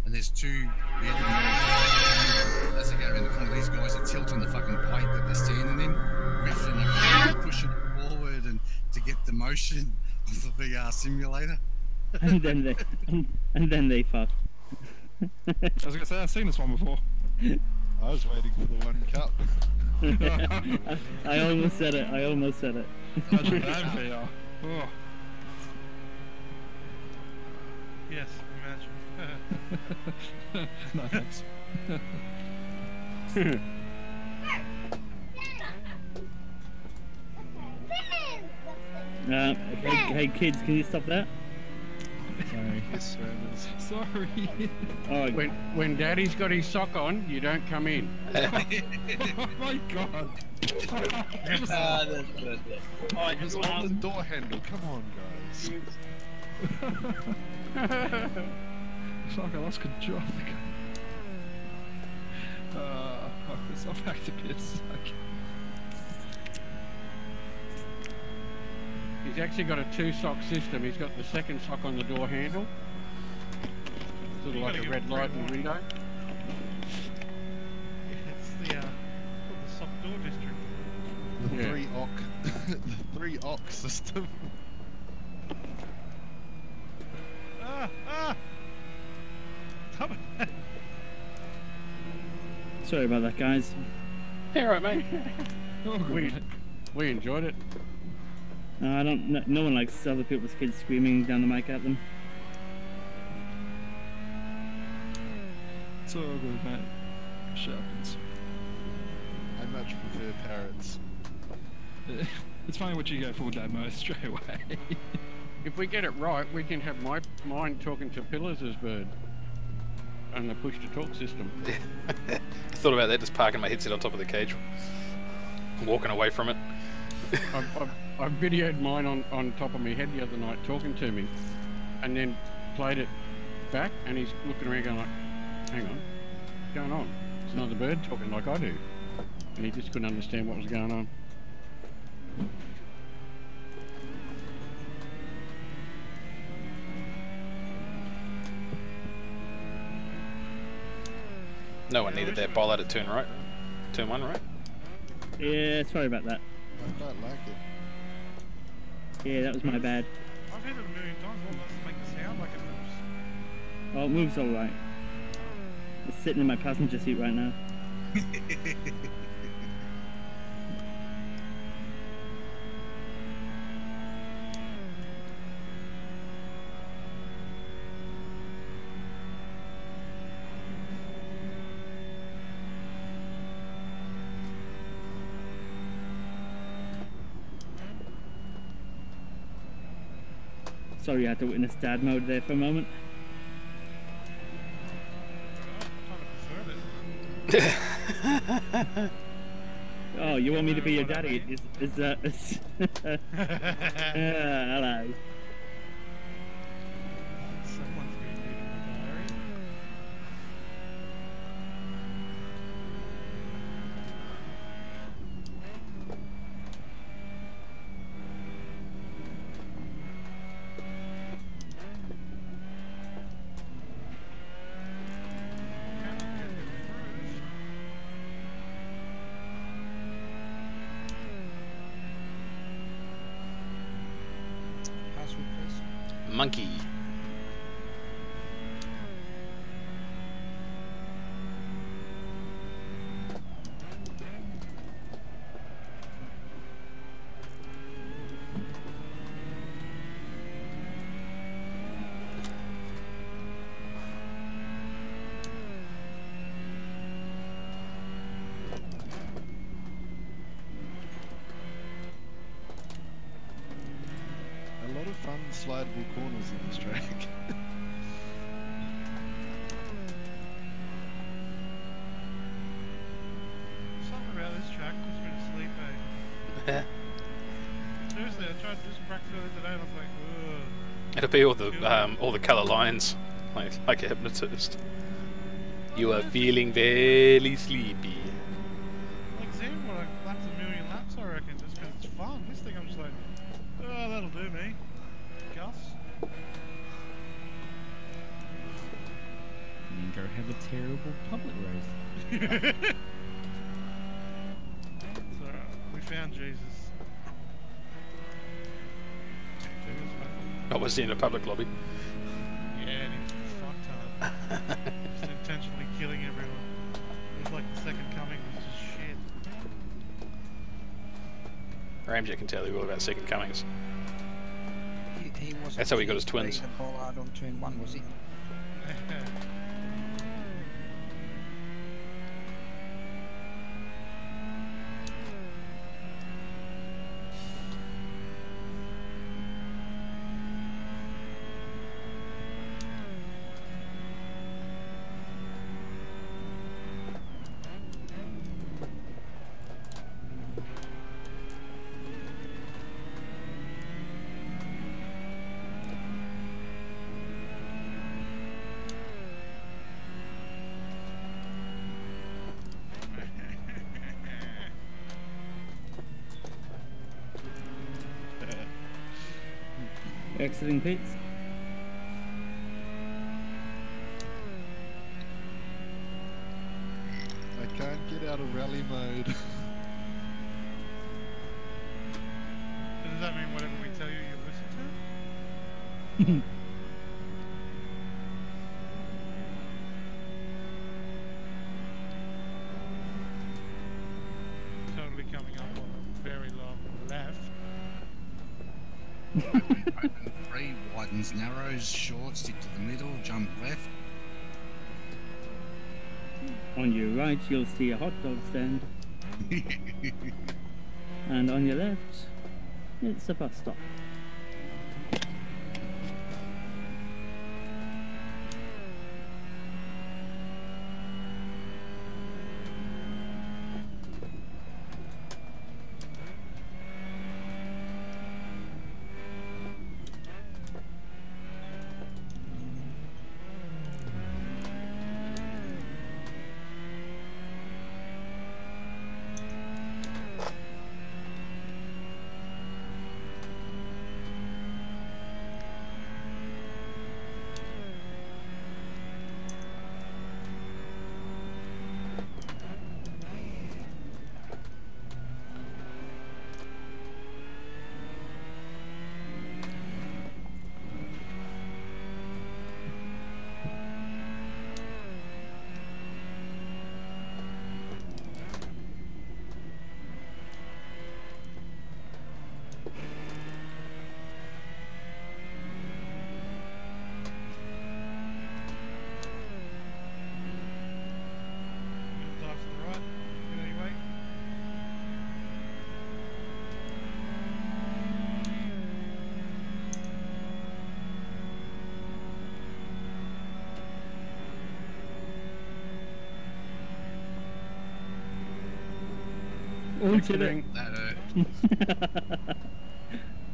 and there's two. As they go around the corner, these guys are tilting the fucking plate that they're standing in, riffing and pushing it forward, and to get the motion of the VR simulator. And then they fuck. I was gonna say I've seen this one before. I was waiting for the 1 cup. I almost said it. I almost said it. Imagine that VR. Oh. Yes, imagine. No thanks. Hey kids, can you stop that? Sorry. Yes, Sorry. Oh, When Daddy's got his sock on, you don't come in. Oh my god. That's good. it was on the door handle. Come on, guys. Fuck, I lost control. Fuck this. I'm back to bits. He's actually got a 2-sock system. He's got the second sock on the door handle. Sort of like a red light in the window. It's the sock door district. The Yeah. 3-ock, the 3-ock system. Stop it. sorry about that, guys. Yeah, right, mate. Oh, good. We enjoyed it. I don't. No one likes other people's kids screaming down the mic at them. It's all good, mate. Shit happens. I much prefer parrots. It's funny what you go full demo straight away. If we get it right, we can have mine talking to pillars as bird. And the push-to-talk system. I thought about that, just parking my headset on top of the cage. Walking away from it. I videoed mine on top of my head the other night talking to me. And then played it back, and he's looking around going like, hang on, what's going on? It's another bird talking like I do. And he just couldn't understand what was going on. No one needed that bollard at turn right. Turn 1, right? Yeah, sorry about that. I quite like it. Yeah, that was my bad. I've hit it a million times. What does it make a sound like it moves? Oh, it moves all right. It's sitting in my passenger seat right now. Sorry, I had to witness dad mode there for a moment. I kind of preferred it. Oh, you want me to be your daddy? Hello. Someone's been reading my diary. Password, please. Monkey. A lot of fun slidable corners in this track. Something about this track puts me to sleep, eh? Seriously, I tried to do some practice earlier today and I was like, ugh. It'll be all the colour lines, like a hypnotist. You are feeling very sleepy. Like Zen, what, I lapped a million laps, I reckon, just because it's fun. This thing, I'm just like, oh, that'll do me. Gus? have a terrible public race. So we found Jesus. Oh, was he in a public lobby? Yeah, and he was fucked up. Just intentionally killing everyone. It was like the second coming was just shit. Ramsey can tell you all about second comings. He wasn't That's how he got his twins. The bollard on turn 1, was he? Exiting pits. I can't get out of rally mode. So does that mean whatever we tell you, you listen to? Totally coming up on a very long left. Open 3, widens narrows, short, stick to the middle, jump left. On your right, you'll see a hot dog stand. And on your left, it's a bus stop. Dive to the right. You know your way. Onto the... That hurt.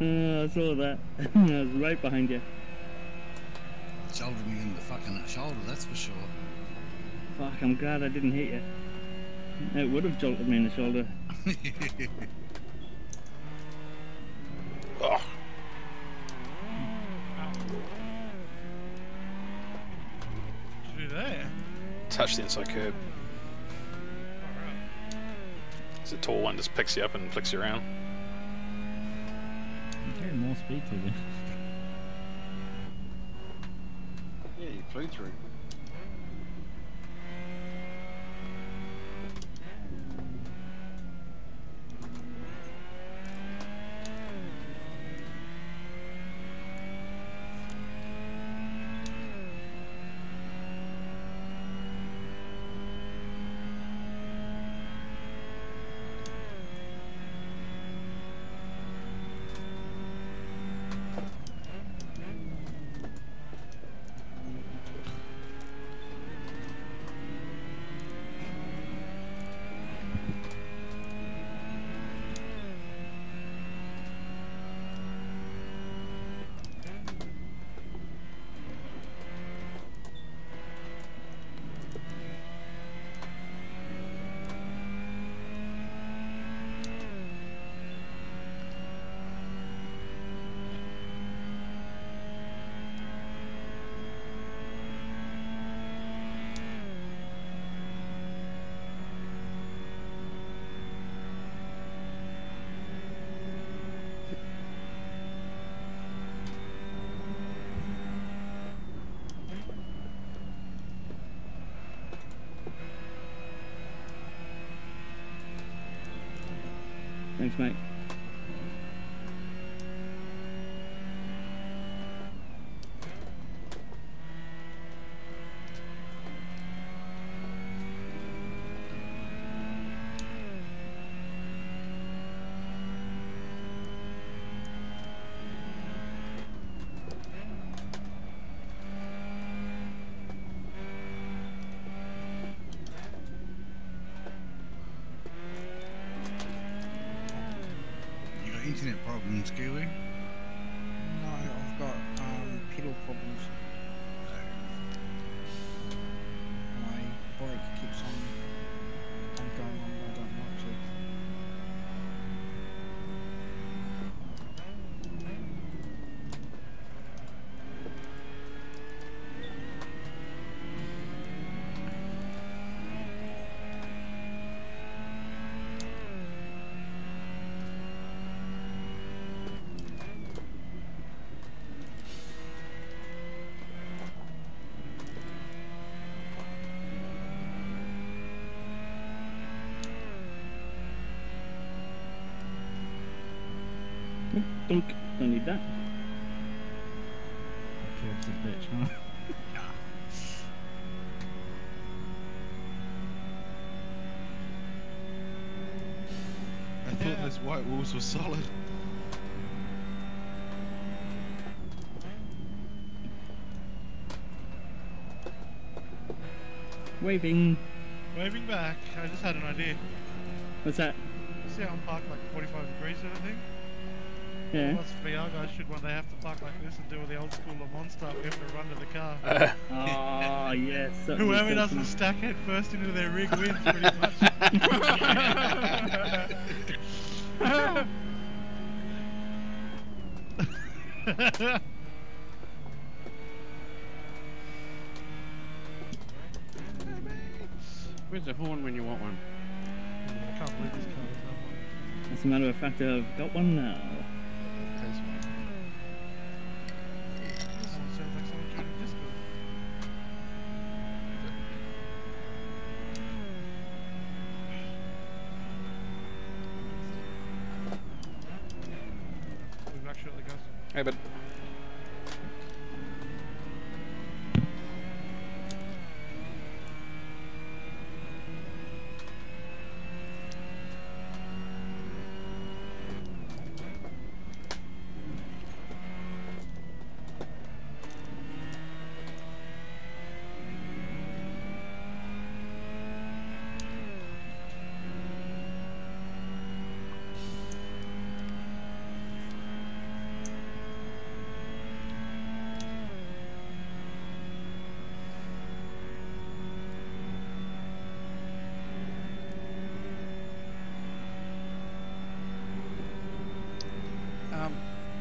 I saw that. I was right behind you. Shouldered me in the fucking shoulder, that's for sure. Fuck, I'm glad I didn't hit you. It would have jolted me in the shoulder. Oh, What'd you do there? touch the inside curb. Alright. It's a tall one, just picks you up and flicks you around. You carry more speed to them. Yeah, you flew through. Thanks, mate. You got internet problems, Kiwi? No, I've got pedal problems. My brake keeps on going on, I don't like to. Dunk. Don't need that. Curb's a bitch, huh? I thought those white walls were solid. Waving. Waving back, I just had an idea. What's that? See how I'm parked like 45 degrees and everything? Yeah. Us VR guys should one day have to park like this and do all the old school Le Mans stuff. We have to run to the car. Oh, yes. certainly, Whoever doesn't certainly. stack head first into their rig wins, pretty much. Where's the horn when you want one? I can't believe this car is not one. As a matter of fact, I've got one now. There's one. This one sounds like someone trying to disco. We'll be back shortly, guys. Hey, but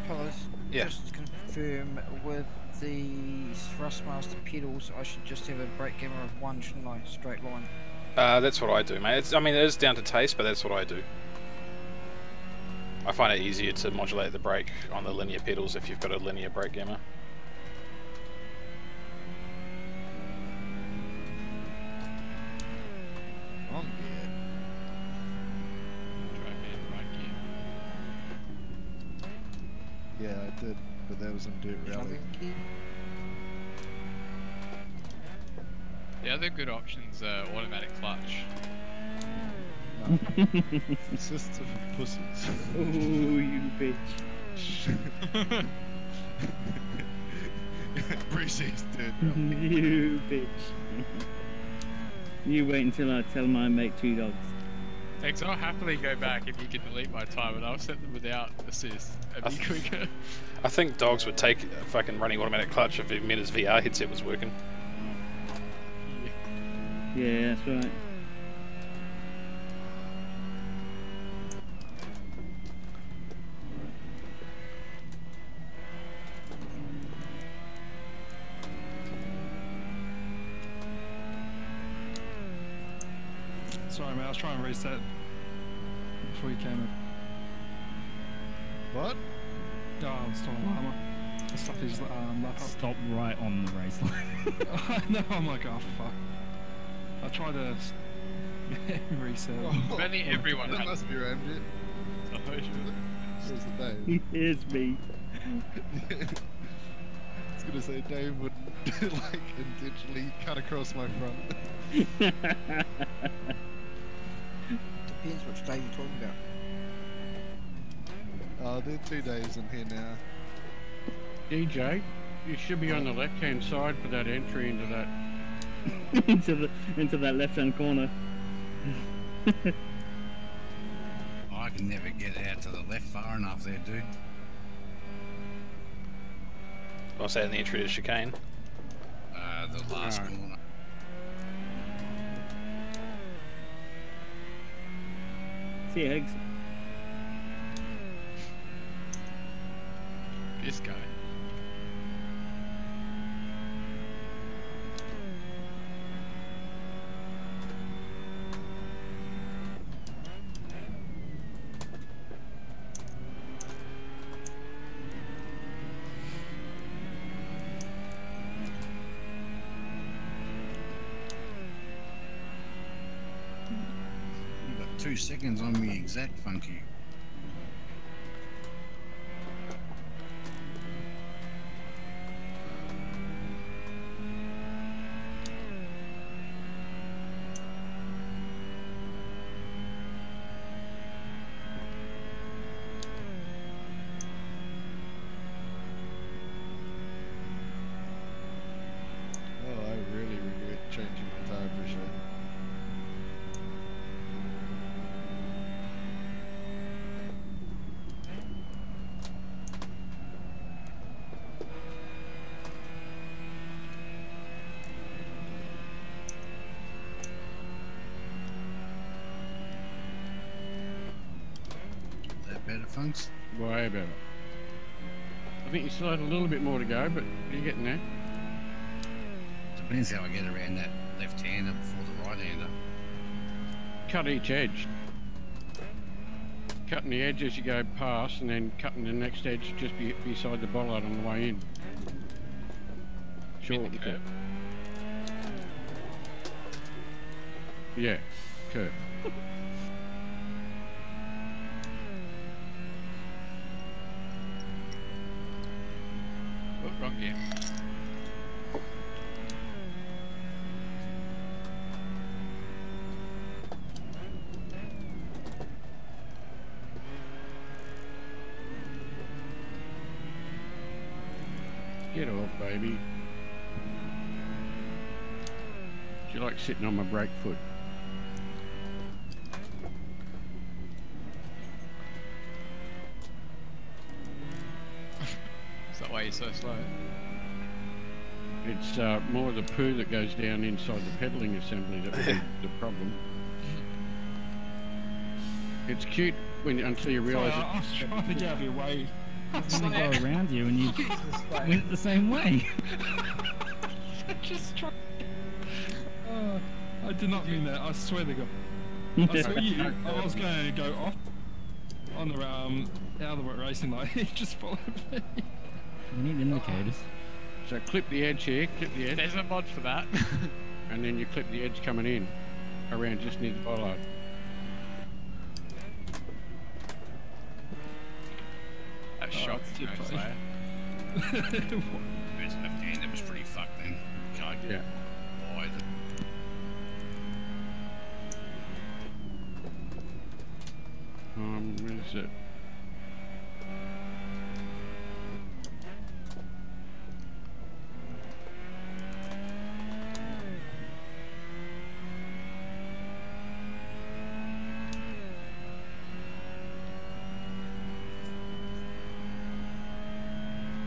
Fellas, Yeah. just to confirm with the Thrustmaster pedals, I should just have a brake camera of one, shouldn't I? Straight line. that's what I do, mate. I mean, it is down to taste, but that's what I do. I find it easier to modulate the brake on the linear pedals if you've got a linear brake gamma. Wrong gear. Drive me in right gear. Yeah, I did, but that was in Dirt Rally. The other good option's automatic clutch. No. It's just for pussies. Oh, you bitch. Pre-season Dirt Rally. You bitch. You wait until I tell my mate 2 dogs. Thanks, I'll happily go back if you can delete my time and I'll set them without assist and be quicker. I think dogs would take a fucking running automatic clutch if it meant his VR headset was working. Yeah, that's right. Sorry, mate, I was trying to reset before you came in. What? Oh, I'm still on armor. The stuff is laptop. Stop right on the race line. I know, I'm like, oh fuck. I tried to reset. If only everyone That had must be rammed it. Oh, sure. Was it Dave? Here's me. I was gonna say Dave would like intentionally cut across my front. Depends which day you're talking about. There are 2 days in here now. DJ, you should be on the left-hand side for that entry into that. into that left-hand corner. I can never get out to the left far enough there, dude. What's that in the entry to chicane? The last Alright. corner. See you, Eggs. This guy. You've got 2 seconds on me exact, Funky. Oh, I really regret changing my tire pressure. Is that better, Funks? Way better. I think you still had a little bit more to go, but you're getting there. Depends how I get around that left-hander before the right-hander. Cut each edge. Cutting the edge as you go past, and then cutting the next edge just beside the bollard on the way in. Short curve. Yeah, curve. Oh, wrong gear. Get off, baby. Do you like sitting on my brake foot? Is that why you're so slow? It's more the poo that goes down inside the pedalling assembly that would be the problem. It's cute until you realise Sorry, I was trying to get out of your way. I was going to go around you and you went the same way. Just try. I did not mean that. I swear to God. I saw you. I was going to go off on the out of the racing line. He just followed me. You need indicators. So clip the edge here, clip the edge, There's a mod for that. and then you clip the edge coming in, around just near the bollard. That shot it's too no funny. slayer. There's left-hander was pretty fucked then. Can't get Yeah. wide. Where is it?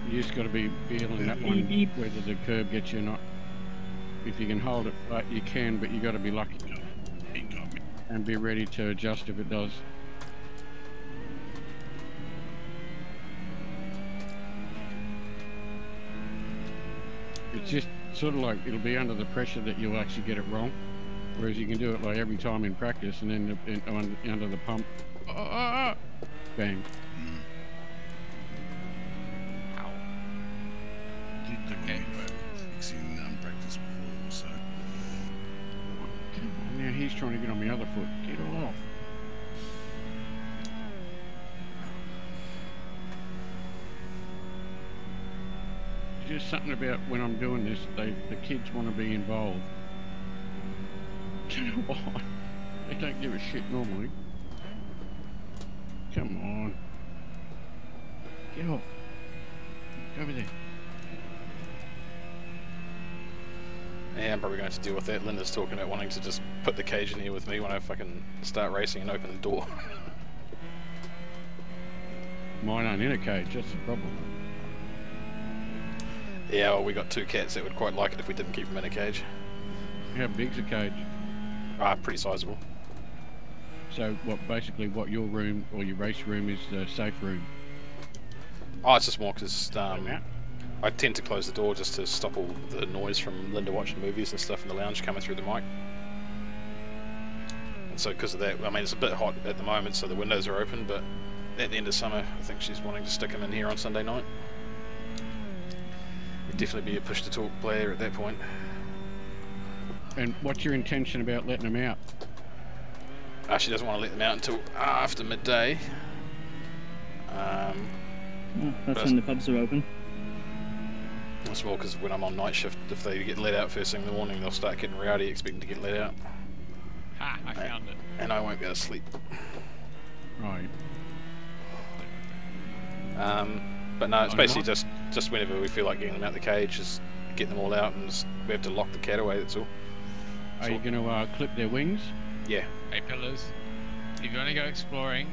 You just got to be feeling that one, whether the curb gets you or not. If you can hold it flat, you can, but you got to be lucky He got me. and be ready to adjust if it does. It's just sort of like it'll be under the pressure that you'll actually get it wrong, whereas you can do it like every time in practice, and then under the pump, bang. Did the right fixing practice before, so. Now he's trying to get on my other foot. Get off. something about when I'm doing this, the kids want to be involved. I don't know why. They don't give a shit normally. Come on. Get off. Go over there. Yeah, I'm probably going to have to deal with that. Linda's talking about wanting to just put the cage in here with me when I fucking start racing and open the door. Mine aren't in a cage, that's the problem. Yeah, well, we got 2 cats that would quite like it if we didn't keep them in a cage. How big's a cage? Pretty sizable. So basically what your room or your race room is the safe room? Oh, it's just more because I tend to close the door just to stop all the noise from Linda watching movies and stuff in the lounge coming through the mic. And so because of that, I mean, it's a bit hot at the moment, so the windows are open, but at the end of summer, I think she's wanting to stick them in here on Sunday night. It'd definitely be a push-to-talk player at that point. And what's your intention about letting them out? She doesn't want to let them out until after midday. That's when the pubs are open. That's well because when I'm on night shift, if they get let out first thing in the morning, they'll start getting rowdy, expecting to get let out. Ha! I found it. And I won't be able to sleep. Right. But no, it's basically just whenever we feel like getting them out the cage, just get them all out, and we have to lock the cat away. That's all. Are you going to clip their wings? Yeah. Hey pillars, if you want to go exploring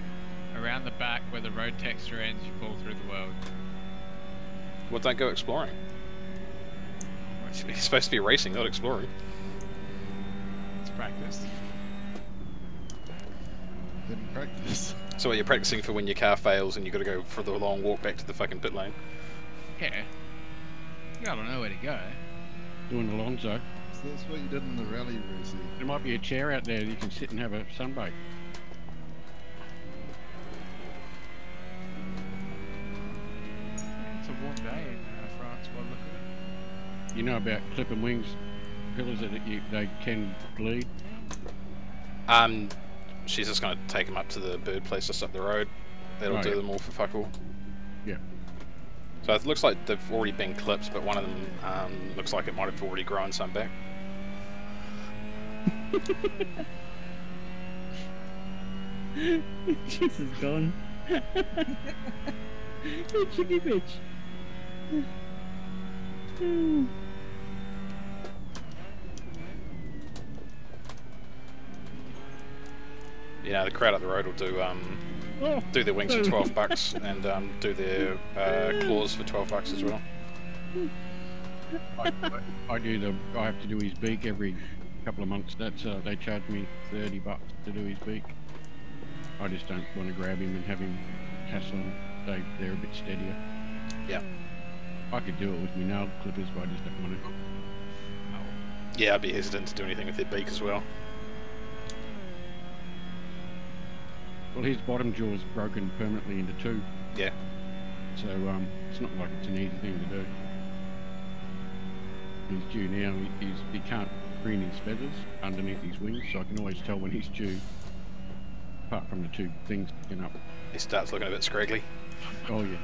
around the back where the road texture ends, you fall through the world. Well, don't go exploring. You're supposed to be racing, not exploring. It's practice. Didn't practice. So you're practicing for when your car fails and you got to go for the long walk back to the fucking pit lane. Yeah. You gotta know where to go. Doing Alonso. So that's what you did in the rally, Brucey. There might be a chair out there you can sit and have a sunbake. It's a warm day in France by the look of it. You know about clipping wings, pillars that they can bleed? She's just going to take them up to the bird place just up the road. That'll do them all for fuck all. Yeah. So it looks like they've already been clipped, but one of them looks like it might have already grown some back. Jesus, gone. You cheeky bitch. You know, the crowd up the road will do their wings for $12 and do their claws for $12 as well. I have to do his beak every couple of months. That's they charge me $30 to do his beak. I just don't want to grab him and have him hassle him. They're a bit steadier. Yeah. I could do it with my nail clippers, but I just don't want to. Yeah, I'd be hesitant to do anything with their beak as well. Well, his bottom jaw is broken permanently into 2. Yeah. So it's not like it's an easy thing to do. He's due now. He can't preen his feathers underneath his wings, so I can always tell when he's due. Apart from the 2 things picking up. He starts looking a bit scraggly. Oh yeah.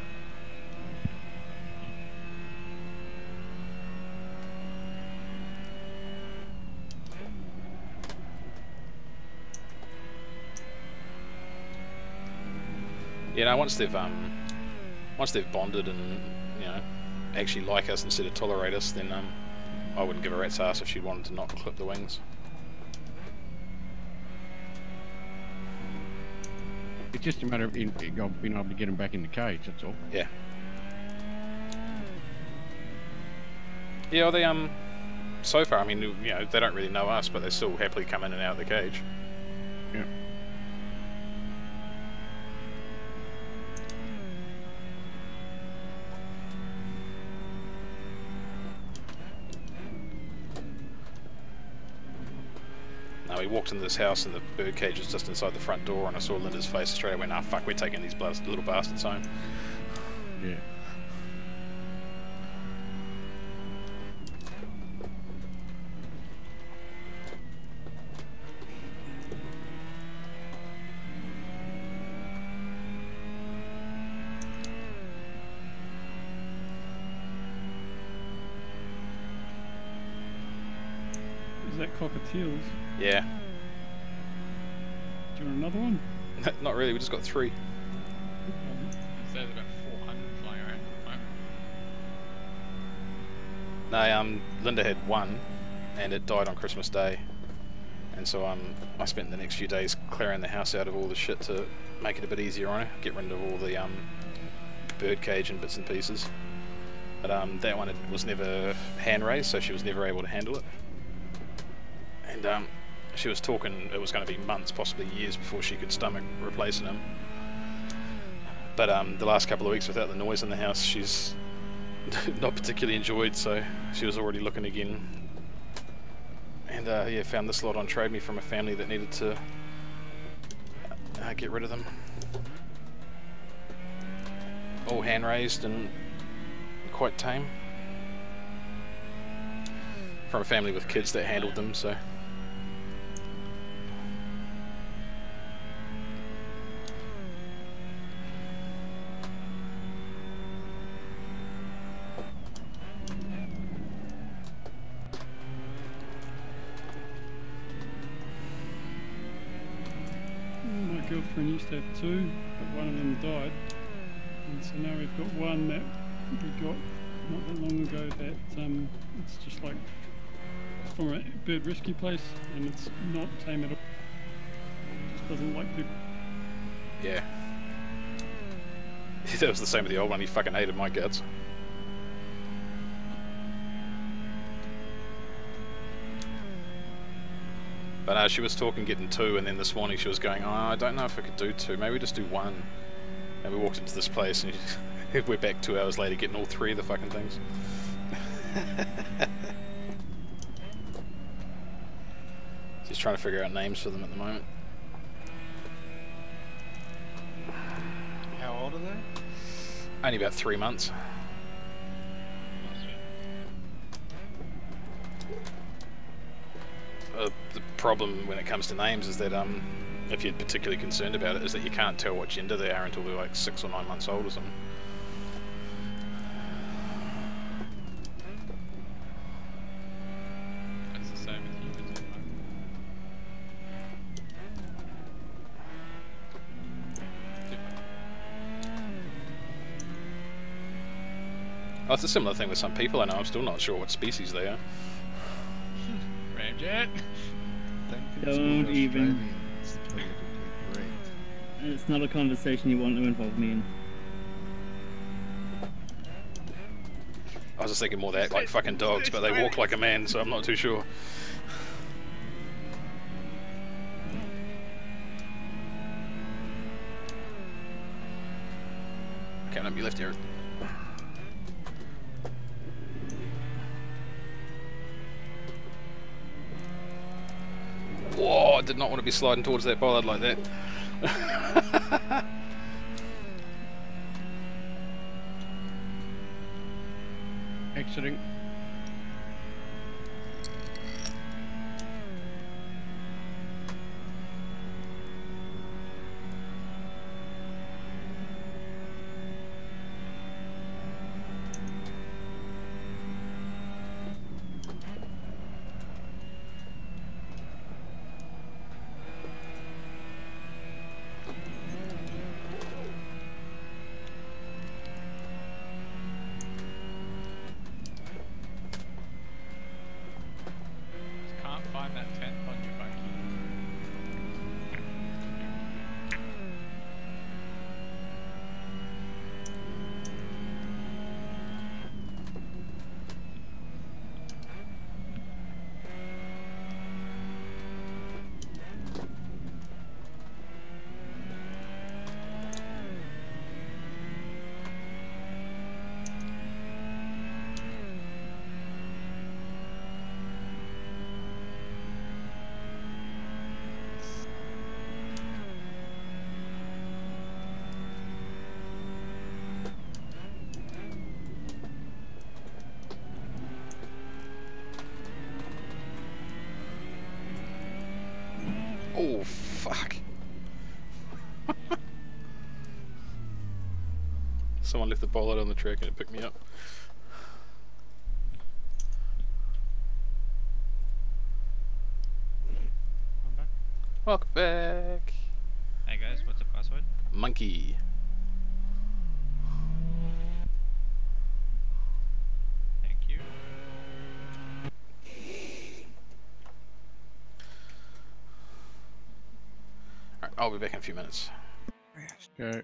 You know, once they've bonded and, you know, actually like us instead of tolerate us, then I wouldn't give a rat's ass if she wanted to not clip the wings. It's just a matter of being able to get them back in the cage, that's all. Yeah. Yeah, well, they so far, I mean, you know, they don't really know us, but they still happily come in and out of the cage. Yeah. We walked into this house and the bird cage was just inside the front door, and I saw Linda's face straight away. Went, "Ah, fuck, we're taking these little bastards home." Yeah. Is that cockatiels? Yeah. Do you want another one? Not really, we just got 3. There's about 400 flying around at the moment. No, Linda had 1, and it died on Christmas Day. And so I spent the next few days clearing the house out of all the shit to make it a bit easier on her, get rid of all the bird cage and bits and pieces. But that one was never hand raised, so she was never able to handle it. And she was talking it was going to be months, possibly years, before she could stomach replacing him. But the last couple of weeks without the noise in the house, she's not particularly enjoyed, so she was already looking again. And yeah, found this lot on Trade Me from a family that needed to get rid of them. All hand raised and quite tame. From a family with kids that handled them, so. Girlfriend used to have 2, but one of them died, and so now we've got one that we got not that long ago that it's just like it's from a bird rescue place, and it's not tame at all. It just doesn't like people. Yeah. That was the same with the old one, he fucking hated my guts. But she was talking getting 2, and then this morning she was going, oh, I don't know if I could do 2, maybe just do 1. And we walked into this place and we're back 2 hours later getting all 3 of the fucking things. She's trying to figure out names for them at the moment. How old are they? Only about 3 months. The problem when it comes to names is that if you're particularly concerned about it, is that you can't tell what gender they are until they're like 6 or 9 months old or something. That's the same with humans. Oh, it's a similar thing with some people I know. I'm still not sure what species they are. Ramjet. Don't even. It's not a conversation you want to involve me in. I was just thinking more they act like fucking dogs, but they walk like a man, so I'm not too sure. Can't let me left here. Whoa, I did not want to be sliding towards that bollard like that. Exiting. Oh, fuck. Someone left the bollard on the track and it picked me up. Welcome back. Hey guys, what's the password? Monkey. Thank you. Alright, I'll be back in a few minutes. Okay.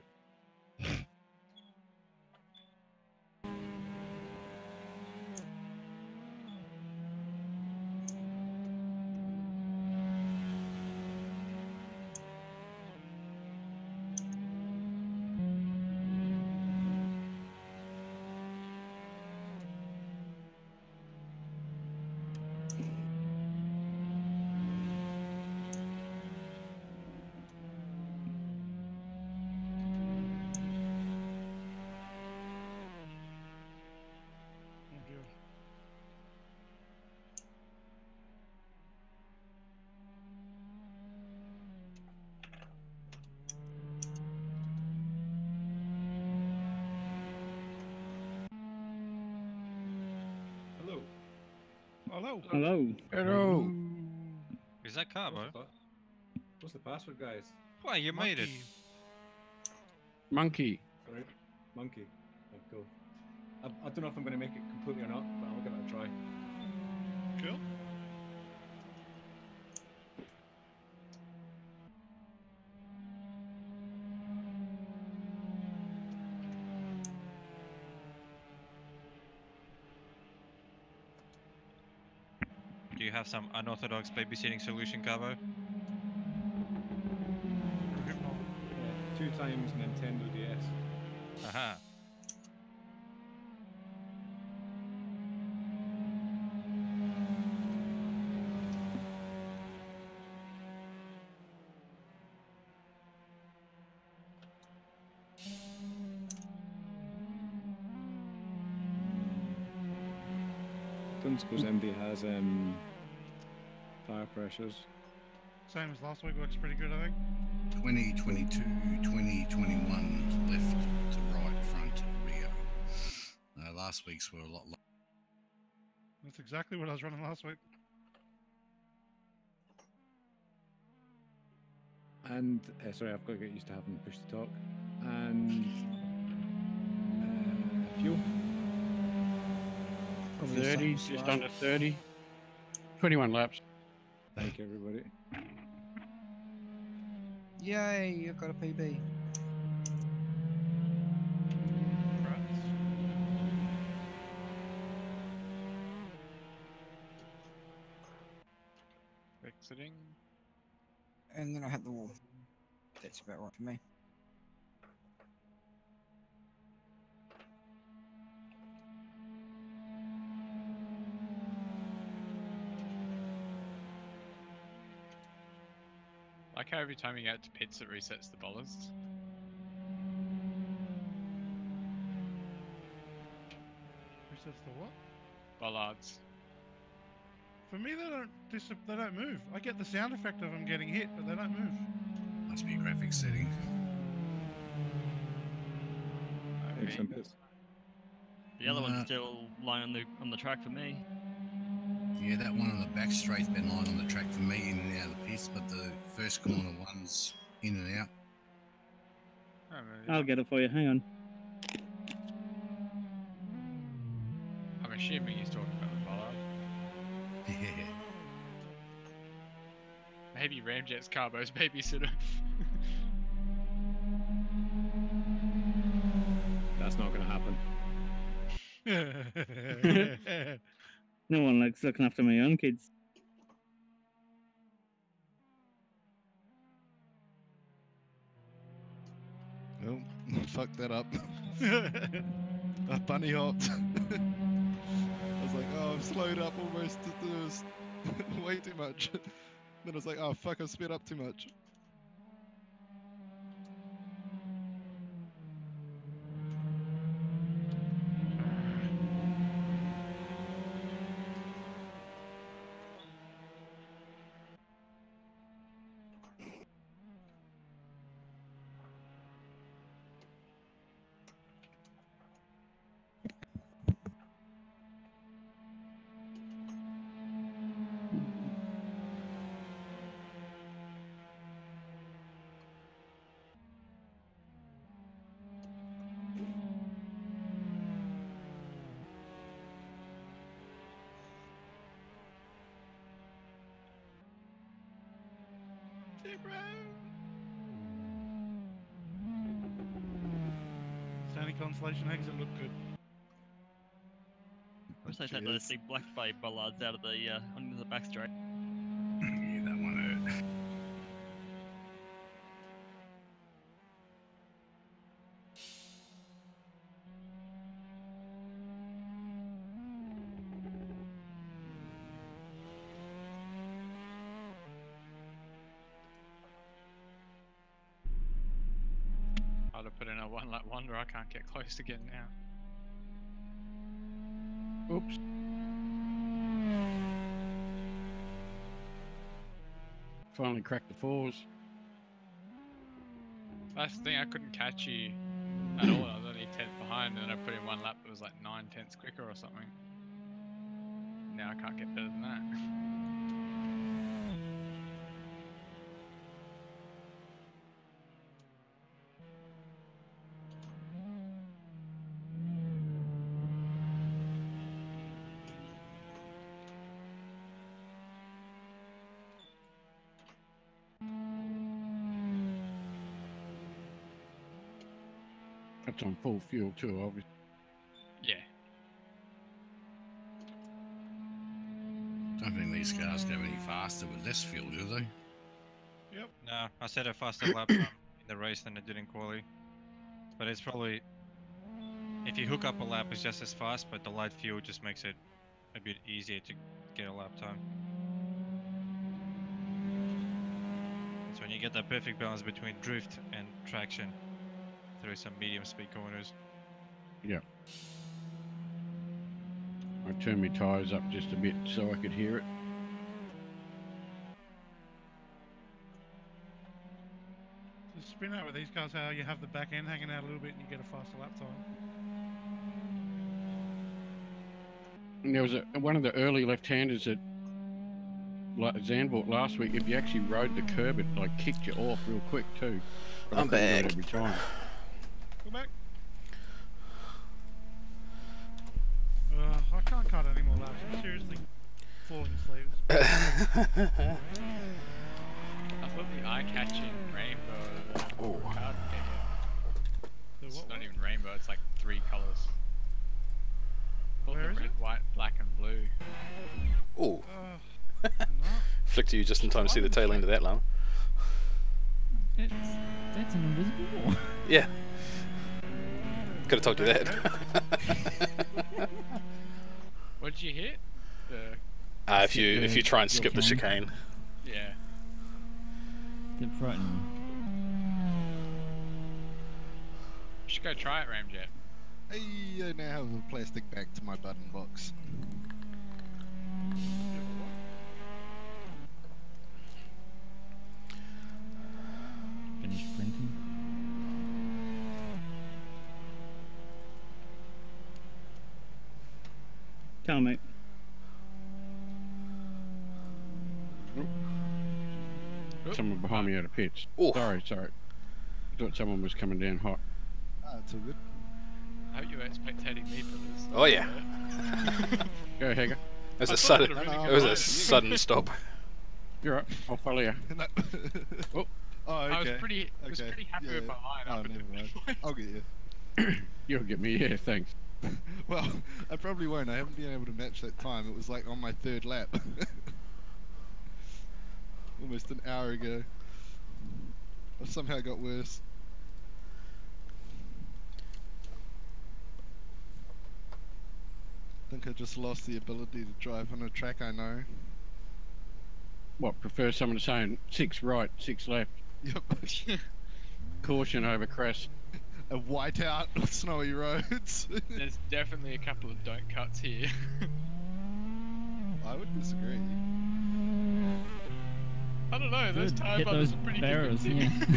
Thank you. Hello. Hello. Hello. Hello. Is that Carbo? What's the password, guys? Why, you made it. Monkey. Sorry? Monkey. Oh, cool. I don't know if I'm going to make it completely or not, but I'll give it a try. Cool. Do you have some unorthodox babysitting solution, Carbo? 2 times Nintendo DS. Aha. Don't suppose anybody has tire pressures. Same as last week, works pretty good, I think. 2022, 2021, left to right, front, rear. Last week's were a lot lower. That's exactly what I was running last week. And sorry, I've got to get used to having push to talk. And fuel. Probably 30, something just slow. under 30. 21 laps. Thank you, everybody. Yay, you've got a PB. Exiting. And then I hit the wall. That's about right for me. Like how every time you get to pits, it resets the ballast. Resets the what? Bollards. For me, they don't move. I get the sound effect of them getting hit, but they don't move. Must be a graphics setting. Makes sense. The other one's still lying on the track for me. Yeah, that one on the back straight's been lying on the track for me in and out of the pits, but the first corner one's in and out. I'll get it for you. Hang on. I'm assuming he's talking about the bollard. Yeah. Maybe Ramjet's Carbo's babysitter. That's not going to happen. No one likes looking after my own kids. Oh, fucked that up. I bunny hopped. I was like, oh, I've slowed up almost to this. Way too much. Then I was like, oh fuck, I've sped up too much. it, bro. Any consolation eggs that look good. I wish they take those big black bay bollards out of the onto the back straight. Yeah, that one hurt. I'd have put in a one lap wonder. I can't get close to getting out. Oops. Finally cracked the fours. That's the thing, I couldn't catch you at all. I was only 10th behind, and then I put in one lap that was like 9/10 quicker or something. Now I can't get better than that. That's on full fuel too, obviously. Yeah. Don't think these cars go any faster with less fuel, do they? Yep. No, I set a faster lap time in the race than I did in quali. But it's probably, if you hook up a lap, it's just as fast, but the light fuel just makes it a bit easier to get a lap time. It's when you get that perfect balance between drift and traction through some medium speed corners. Yeah. I turned my tyres up just a bit so I could hear it. The spin out with these cars, how you have the back end hanging out a little bit and you get a faster lap time. And there was one of the early left-handers that like Zandvoort last week. If you actually rode the curb, it like kicked you off real quick too. But I'm I couldn't do it back. every time. Go back. I can't cut any more laps. I'm seriously falling asleep. I thought the eye-catching rainbow. Ricard, it's not even rainbow. It's like 3 colours. Where is red, it? white, black, and blue. Ooh. Flicked you just in time to see the tail end of that llama. That's an invisible wall. Yeah. Could have told you that. What did you hit? If you try and skip the chicane. Yeah. Did frighten me. You should go try it, Ramjet. Hey, I now have a plastic bag to my button box. Finish printing. Come, mate. Someone behind me out of pits. Ooh. Sorry. I thought someone was coming down hot. It's all good. I hope you weren't spectating me for this. Oh yeah. Go, Hager. It was a sudden. It was a sudden stop. You're right. I'll follow you. Oh, okay. I was pretty happy with my line up never mind. I'll get you. You'll get me. Yeah, thanks. Well, I probably won't. I haven't been able to match that time. It was like on my 3rd lap. Almost an hour ago. I've somehow got worse. I think I just lost the ability to drive on a track I know. What, prefer someone saying 6 right, 6 left? Yep. Caution over crest. A whiteout on snowy roads. There's definitely a couple of don't cuts here. I would disagree. I don't know, those Good. tire Hit buttons those are pretty barrels, convincing. yeah.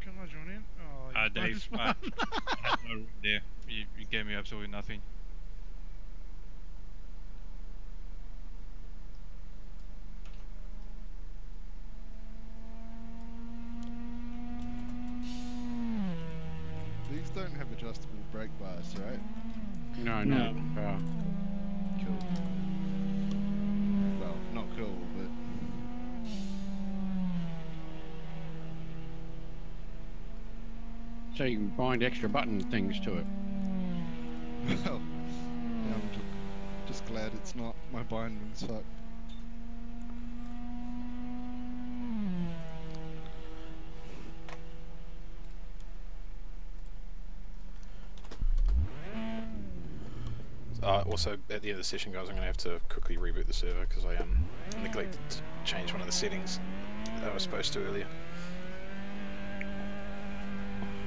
Can I join in? Oh, you Dave, both I won. had no room there. You gave me absolutely nothing. These don't have adjustable brake bars, right? No. Cool. Well, not cool, but... So you can bind extra button things to it. Well, yeah, I'm just glad it's not. My binding's fucked. Also, at the end of the session, guys, I'm going to have to quickly reboot the server because I neglected to change one of the settings that I was supposed to earlier.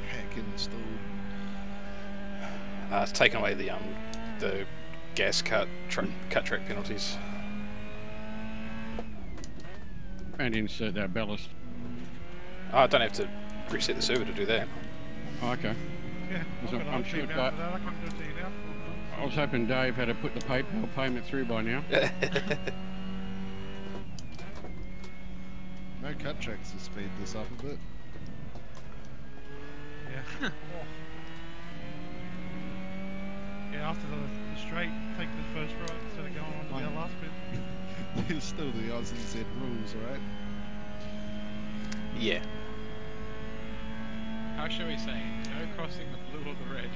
Hack installed. It's taken away the gas cut track penalties. And insert that ballast. I don't have to reset the server to do that. Oh, okay. Yeah, I'm sure that. I couldn't do it to you now. I was hoping Dave had to put the PayPal payment through by now. No cut tracks to speed this up a bit. Yeah. Yeah, after the straight, take the first right instead of going on to the last bit. There's still the OZNZ rules, right? Yeah. How shall we say? No crossing the blue or the red.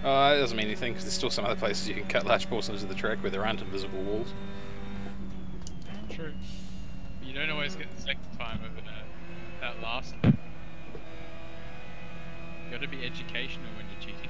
It doesn't mean anything because there's still some other places you can cut large portions of the track where there aren't invisible walls. True. But you don't always get the second time over that last one. You gotta be educational when you're cheating.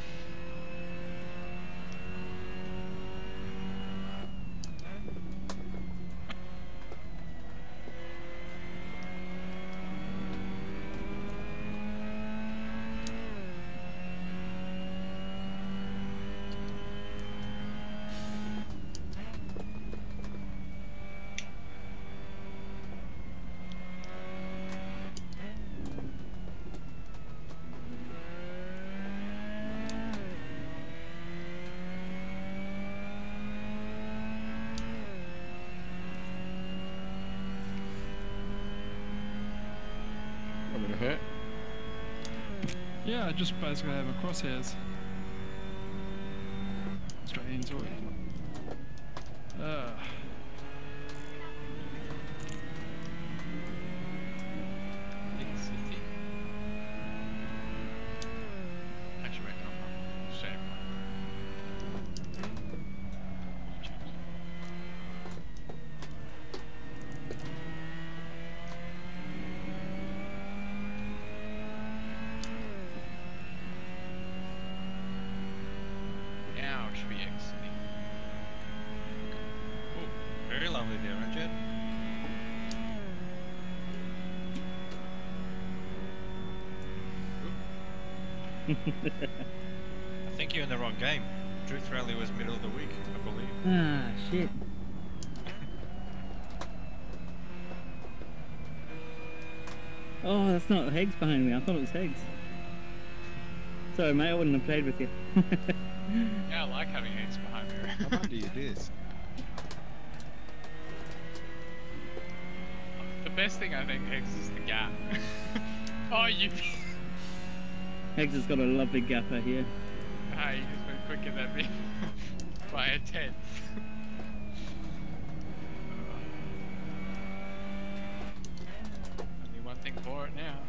Yeah, just basically have a crosshairs. Straight into it. Big city. Actually, wait, no. Shame. Very lovely there, Richard. I think you're in the wrong game. Drift Rally was middle of the week, I believe. Ah, shit. Oh, that's not Heggs behind me. I thought it was Heggs. Sorry, mate. I wouldn't have played with you. Yeah, I like having eggs behind me. I'm under your desk. The best thing I think Higgs is the gap. Oh, you. Heggs has got a lovely gapper here. Ah, you just went quicker than me by a tenth. Only one thing for it now.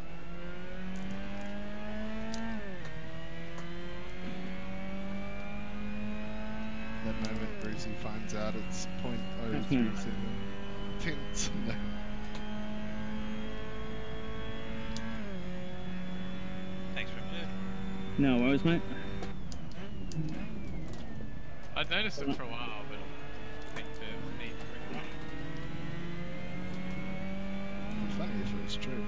That moment Brucey finds out it's .037 tenths. Thanks, Richard. No worries, mate. I'd noticed it for a while, but I think the need to bring it up. Funny if it was true.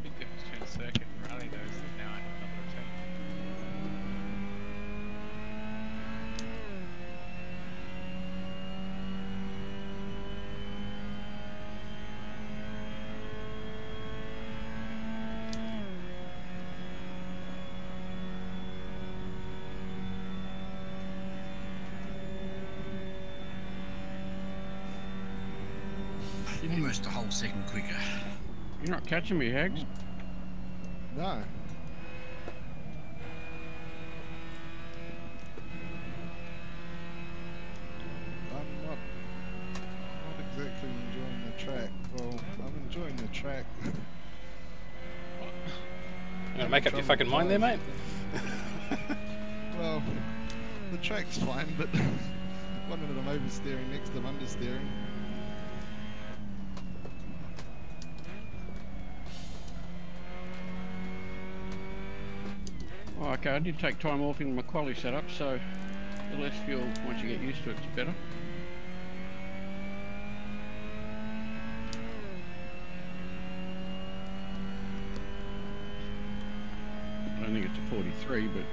Big difference between circuit and rally though is that now I have another routine. Almost a whole second quicker. You're not catching me, Hags. No. I'm not exactly enjoying the track. Well, I'm enjoying the track. You gonna make up your fucking mind there, mate? Well, the track's fine, but one minute I'm oversteering, next I'm understeering. Oh, okay, I did take time off in my quali setup, so the less fuel, once you get used to it, it's better. I don't think it's a 43, but...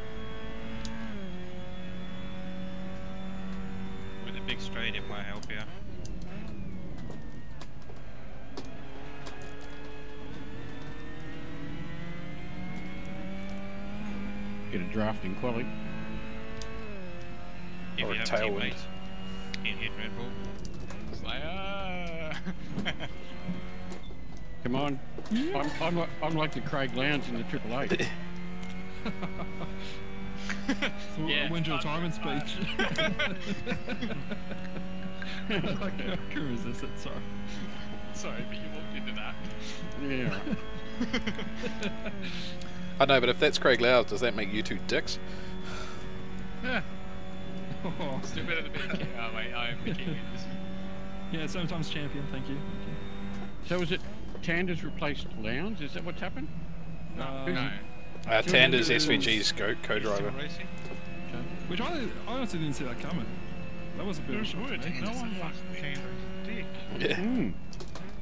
With a big straight, it might help you. Get a draft in quali. If Or you a have tailwind. teammates in hit Red Bull, it's like, Come on. I'm like the Craig Lowndes in the Triple Eight. So Yeah. when's your retirement speech? I can't resist it, sorry. Sorry, but you walked into that. Yeah. I know, but if that's Craig Lowndes, does that make you two dicks? Oh. Still better than being king. Oh wait, I am the king. Yeah, sometimes champion, thank you. So is it Tanders replaced Lowndes? Is that what's happened? No. Tanders SVG's co-driver. racing. Okay. Which I honestly didn't see that coming. That was a bit of a shock to me. No one likes Tanner's dick. Yeah. Mm.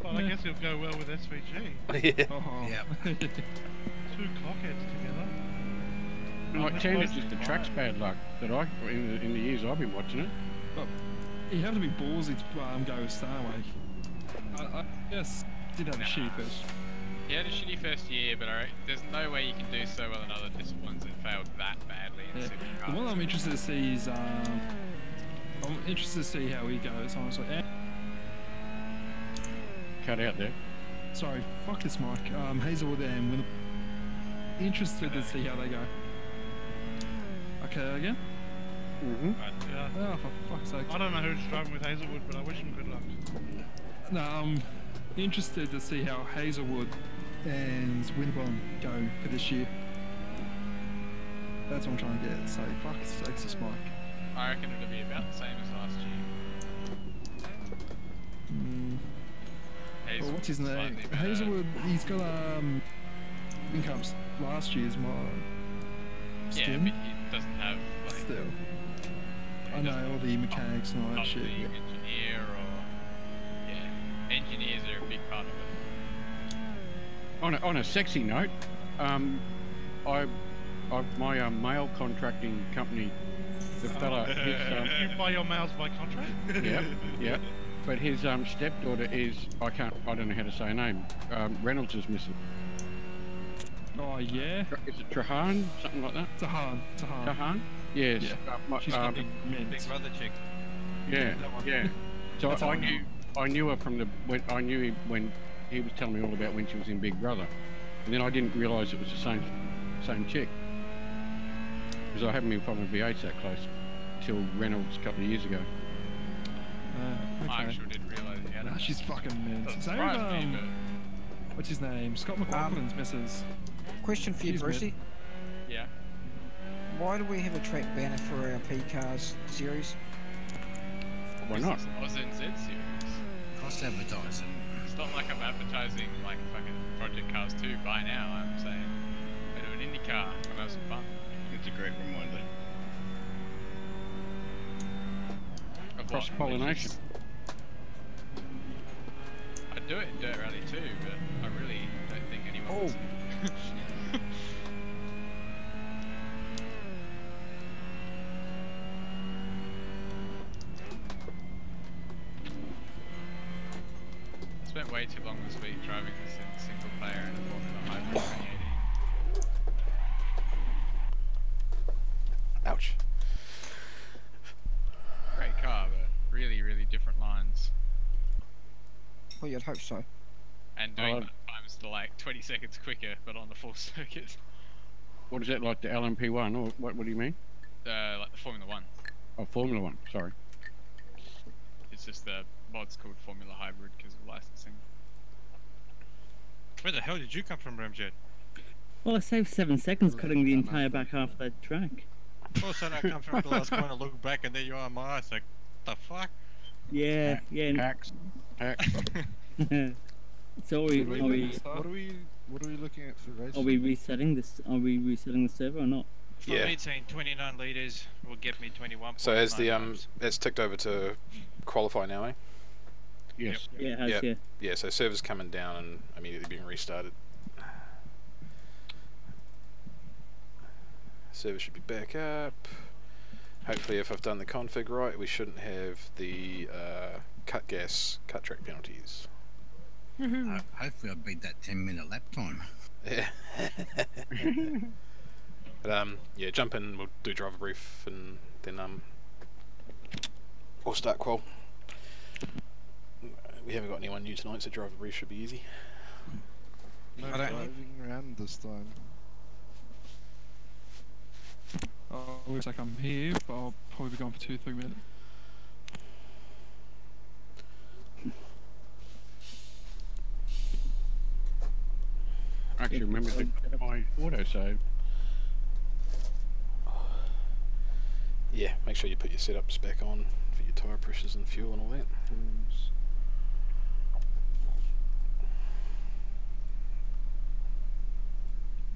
Well, I guess he'll go well with SVG. Yeah. Oh. Yep. Two cockheads together. Like Tanders just attracts bad luck that in the years I've been watching it. But you have to be ballsy to go with Starway. I guess did have a shitty first. He had a shitty first year, but there's no way you can do so well in other disciplines that failed that badly in Yeah. Super The one I'm interested to see is I'm interested to see how he goes, honestly. And, Cut out there. sorry, fuck this mic. Hazelwood and Winner. Interested to see how they go. Okay, again? Mm-hmm. Yeah. Oh, for fuck's sake. I don't know who's driving with Hazelwood, but I wish him good luck. No, I'm interested to see how Hazelwood and Winterbottom go for this year. That's what I'm trying to get. So, fuck's sake, this mic. I reckon it'll be about the same as last year. Well, what's his name? slightly better. Hazelwood, he's got win cups last year's my Yeah, skin. but he doesn't have like Still. I know all the mechanics and all that not shit. the Yeah. engineer or engineers are a big part of it. On a sexy note, my mail contracting company, the fella, You buy your mails by contract? yeah. But his stepdaughter is I don't know how to say her name. Reynolds' missus. Oh yeah. Is it Trahan? Something like that? Tahan. Tahan? Yes. Yeah. She's fucking mint. Big brother chick. Yeah. That one. Yeah. So That's I knew her from I knew him when he was telling me all about when she was in Big Brother, and then I didn't realise it was the same chick because I haven't been following V8s that close till Reynolds a couple of years ago. Okay. I actually didn't realise he had Nah, it. she's fucking mint. Doesn't Same surprise me, with what's his name? Scott McLaughlin's missus. Question for you, She's Brucey. Yeah. Why do we have a track banner for our P-Cars series? Why not? It's an OZNZ series. Cross advertising. It's not like I'm advertising like fucking Project Cars 2 by now. I'm saying I do an IndyCar and have some fun. It's a great reminder. Of what? Cross-pollination. I'd do it in Dirt Rally too, but I really don't think anyone would. Spent way too long this week driving this in single player and Formula Hybrid 2018. Ouch. Great car, but really, really different lines. Well, you'd hope so. And doing times like 20 seconds quicker, but on the full circuit. What is that, like the LMP1, or what do you mean? Like the Formula 1. Oh, Formula 1, sorry. It's just the mod's called Formula Hybrid because of licensing. Where the hell did you come from, Ramjet? Well, I saved 7 seconds cutting the entire back half of the track. All of a sudden I come from the last corner, look back, and there you are on my eyes, like, the fuck? Yeah, yeah. Hacks. So What are we looking at for racing? Are we resetting this? Are we resetting the server or not? For me, saying 29 litres will get me 21. So has the it's ticked over to qualify now, eh? Yes. Yeah, it has, yeah. Yeah, so server's coming down and immediately being restarted. Server should be back up. Hopefully, if I've done the config right, we shouldn't have the cut track penalties. Hopefully I beat that 10-minute lap time. Yeah. But yeah, jump in, we'll do driver brief, and then we'll start qual. We haven't got anyone new tonight, so driver brief should be easy. No driving around this time. Looks like I'm here, but I'll probably be gone for 2-3 minutes. Actually, remember to get my autosave. Yeah, make sure you put your setups back on for your tyre pressures and fuel and all that.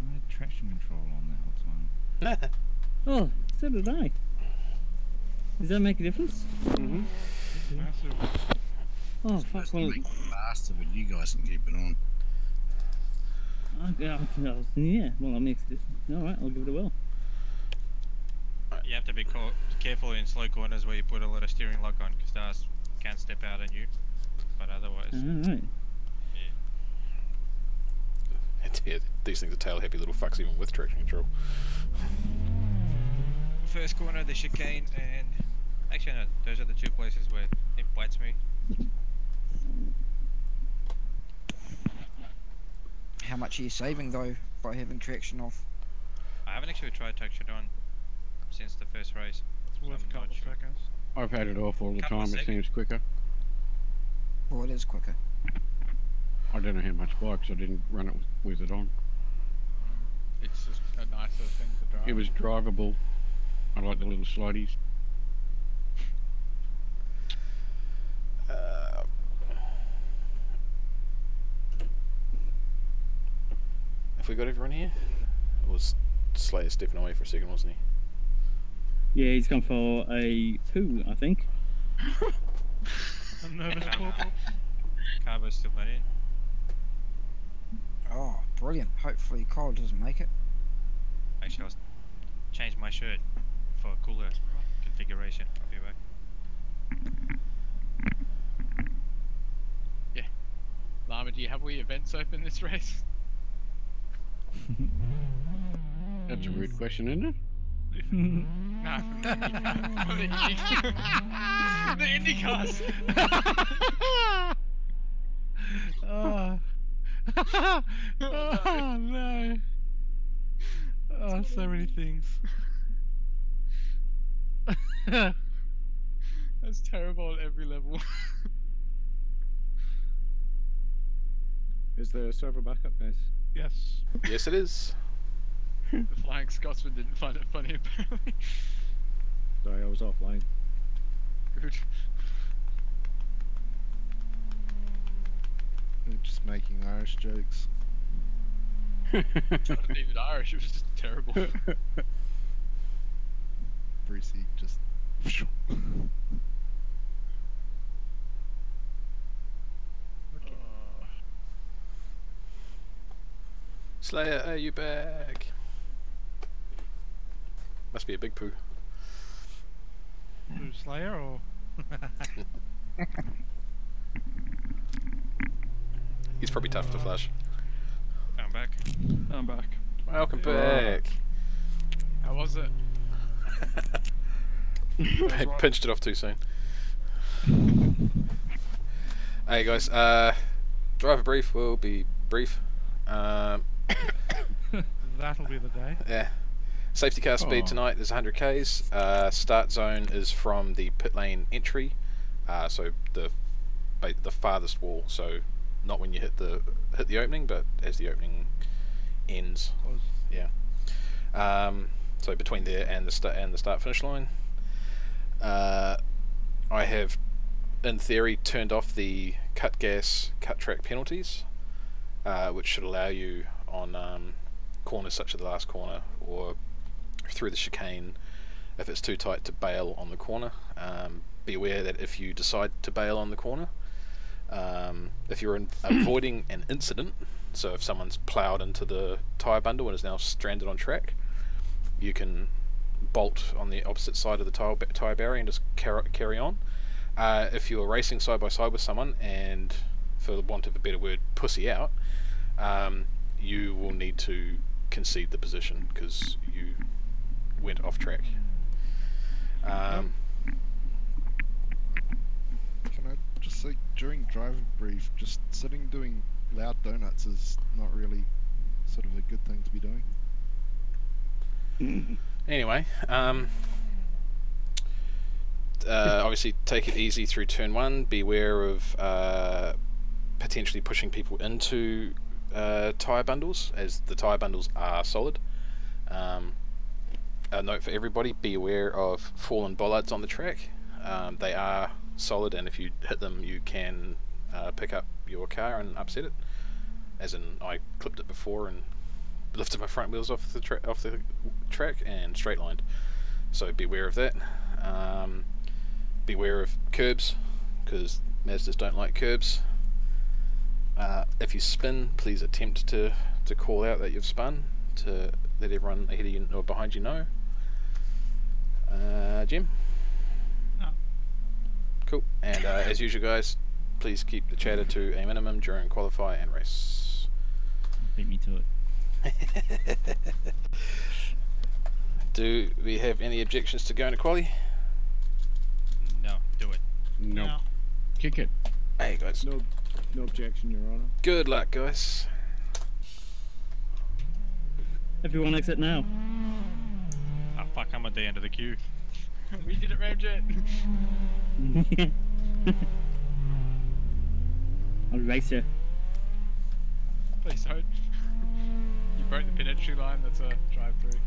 I had traction control on the whole time. Oh, so did I. Does that make a difference? Mm-hmm. Massive. Oh, fuck. Well, faster, but you guys can keep it on. yeah, well, I'll mix it. Alright, I'll give it a whirl. You have to be careful in slow corners where you put a lot of steering lock on, because stars can step out on you. But otherwise... Alright. Yeah, these things are tail happy little fucks even with traction control. First corner, the chicane, and... Actually no, those are the two places where it bites me. How much are you saving though by having traction off? I haven't actually tried traction on since the first race. It's worth a couple of seconds. I've had it off all the Couple of time, it seems quicker. Well, it is quicker. I don't know how much bikes, I didn't run it with it on. It's just a nicer thing to drive. It was drivable. I like the little slideies. Have we got everyone here? It was Slayer stepping away for a second, wasn't he? Yeah, he's gone for a poo, I think. I'm nervous. Carbo's still not in. Oh, brilliant. Hopefully Kyle doesn't make it. Actually, I'll change my shirt for a cooler configuration. I'll be back. Yeah. Llama, do you have all your events open this race? That's a rude question, isn't it? No, the IndyCars. Oh. Oh no. Oh, so many things. That's terrible at every level. Is the server back up, guys? Yes. Yes, it is. The Flying Scotsman didn't find it funny, apparently. Sorry, I was offline. Good. I'm just making Irish jokes. It wasn't even Irish, it was just terrible. Brucey just... Slayer, are you back? Must be a big poo. Who's Slayer or? He's probably tough to flush. I'm back. I'm back. Welcome back. How was it? I pinched it off too soon. Hey guys, driver brief will be brief. That'll be the day. Yeah. Safety car speed tonight is 100 k's. Start zone is from the pit lane entry, so the farthest wall. So not when you hit the opening, but as the opening ends. Yeah. So between there and the start finish line. I have, in theory, turned off the cut gas, cut track penalties, which should allow you on corners such as the last corner or through the chicane, if it's too tight, to bail on the corner. Be aware that if you decide to bail on the corner, if you're avoiding an incident, so if someone's ploughed into the tyre bundle and is now stranded on track, you can bolt on the opposite side of the tyre barrier and just carry on. If you're racing side by side with someone and, for the want of a better word, pussy out, you will need to concede the position because you went off track. Can I just say, during driver brief, just sitting doing loud donuts is not really sort of a good thing to be doing. Anyway, obviously take it easy through turn 1. Beware of potentially pushing people into tyre bundles, as the tyre bundles are solid. A note for everybody, be aware of fallen bollards on the track. They are solid, and if you hit them you can pick up your car and upset it, as in I clipped it before and lifted my front wheels off the track and straight lined. So beware of that. Beware of curbs, because Mazdas don't like curbs. If you spin, please attempt to call out that you've spun to let everyone ahead of you or behind you know. Jim? No. Cool. And as usual, guys, please keep the chatter to a minimum during qualify and race. Beat me to it. Do we have any objections to going to quali? No, do it. No. Kick it. Hey guys. No objection, Your Honor. Good luck, guys. Everyone exit now. Oh fuck, I'm at the end of the queue. We did it, Ramjet. I'll race you. Please don't. You broke the pit entry line, that's a drive-through.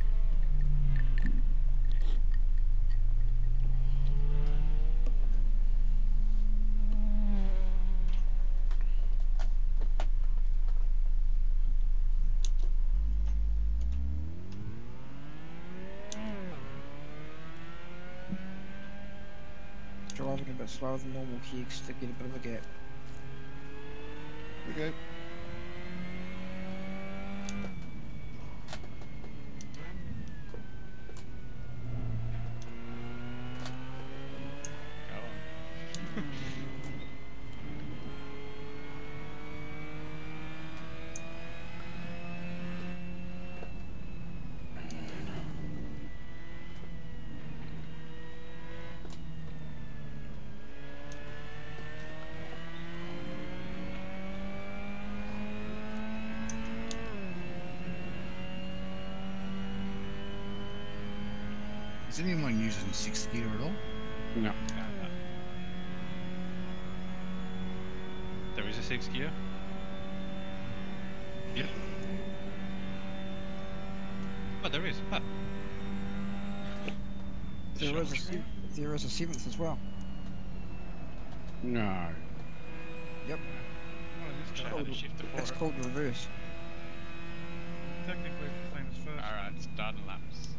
Driving a bit slower than normal keeks to get a bit of a gap. Okay. Is anyone using 6th gear at all? No. There is a 6th gear? Yep. Oh, there is. Huh. There is a 7th as well. No. Yep. It's called reverse. Technically, it's the same as first. Alright, starting laps.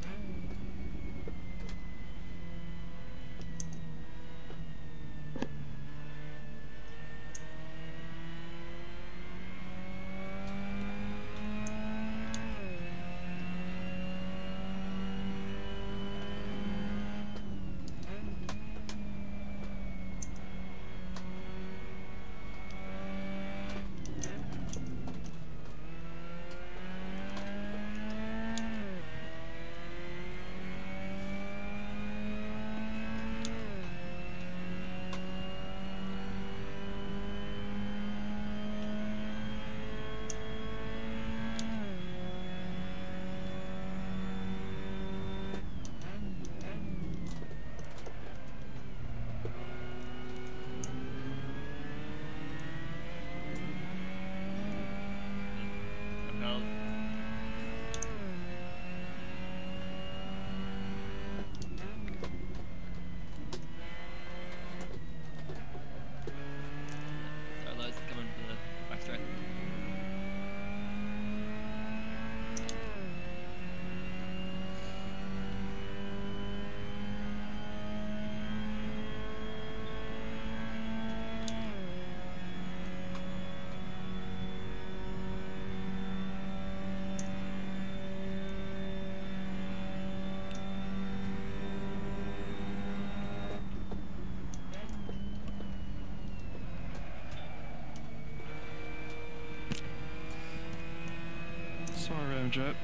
Jet.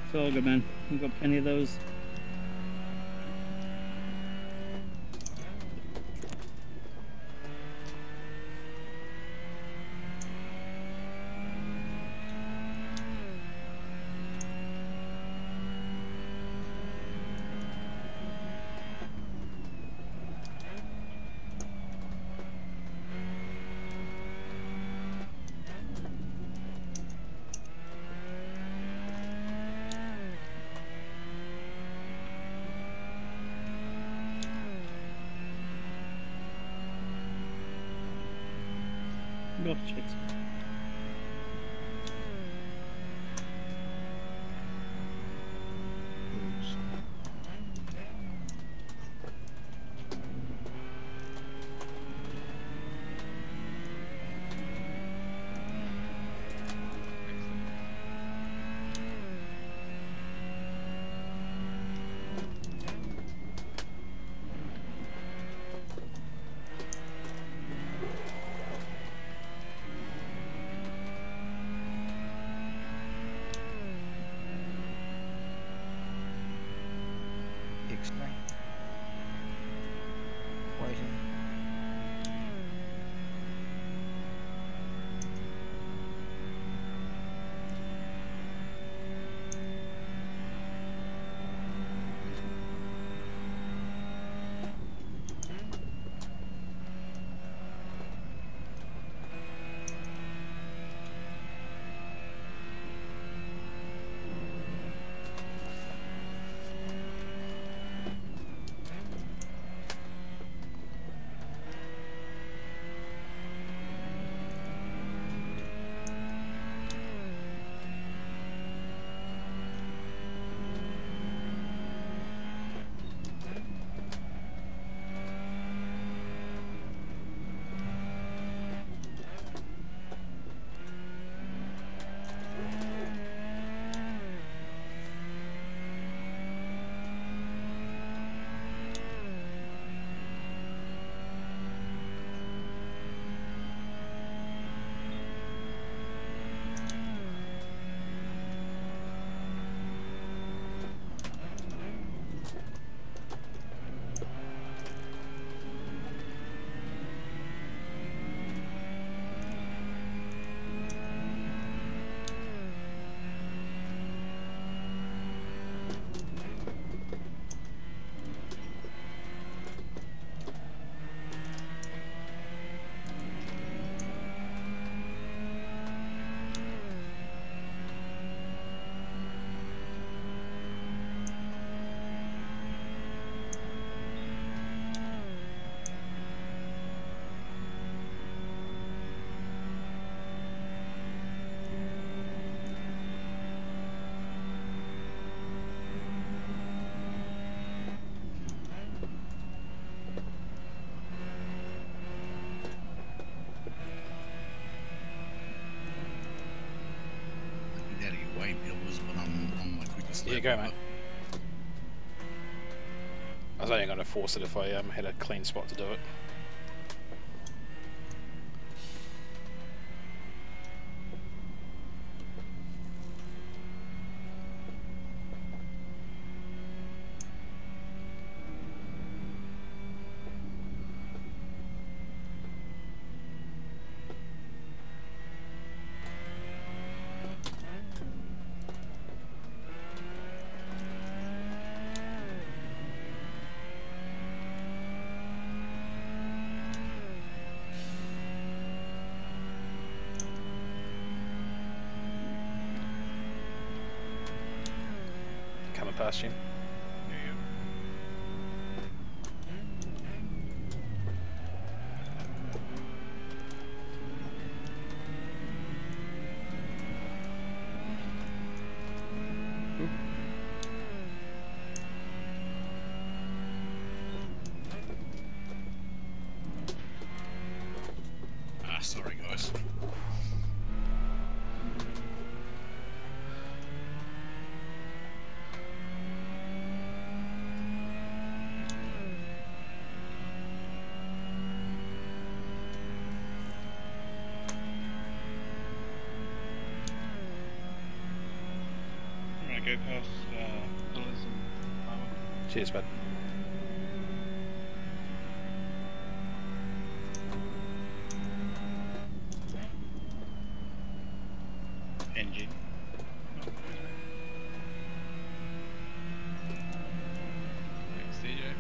It's all good, man. We've got plenty of those. Oh, shit. Waiting. Here you go, mate. I was only going to force it if I had a clean spot to do it. Past you. Sorry guys. go past pillars and armor. Cheers, bud. Engine. Thanks, DJ.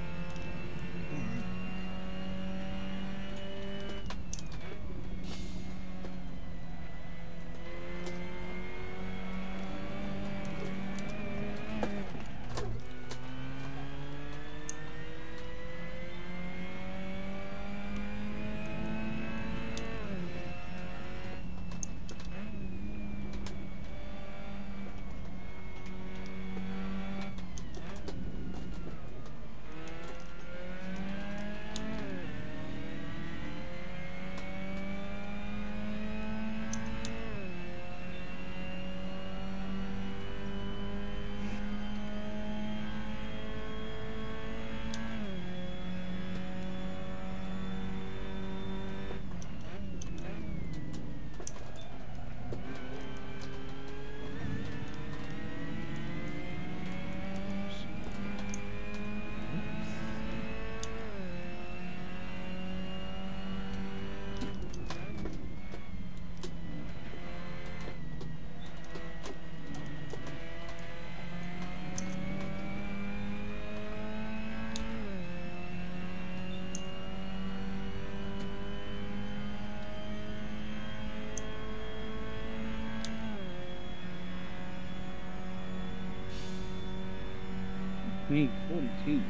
Me, 42s.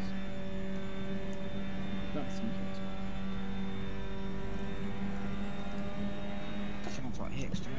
That's interesting. Sounds like Hicks to me.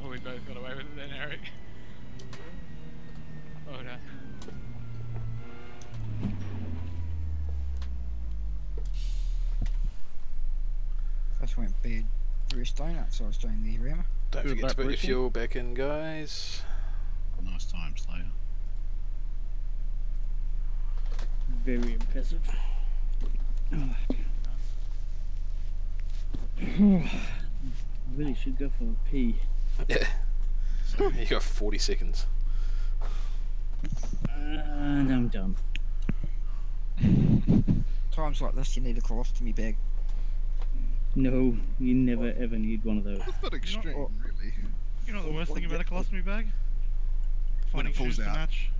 Oh, we both got away with it then, Eric. Well done. That's went bad. Bruce Donuts, I was doing the Rema. Don't Good forget to luck, put your Brucey. fuel back in, guys. Nice time, Slayer. Very impressive. I really should go for a pee. Yeah. So you got 40 seconds. And I'm done. Times like this, you need a colostomy bag. No, you never ever need one of those. That's a bit extreme, really. You know the worst thing about a colostomy bag? When Finding it falls shoes to out. match.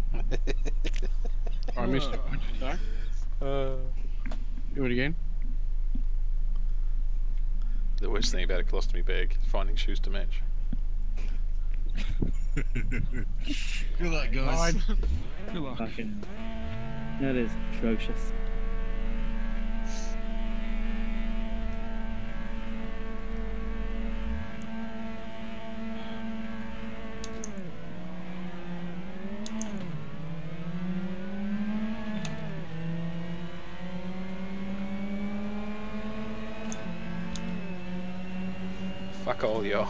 I missed it. What'd you say? Do it again. The worst thing about a colostomy bag is finding shoes to match. Good luck, guys. Good luck. Fucking, that is atrocious. Fuck all y'all.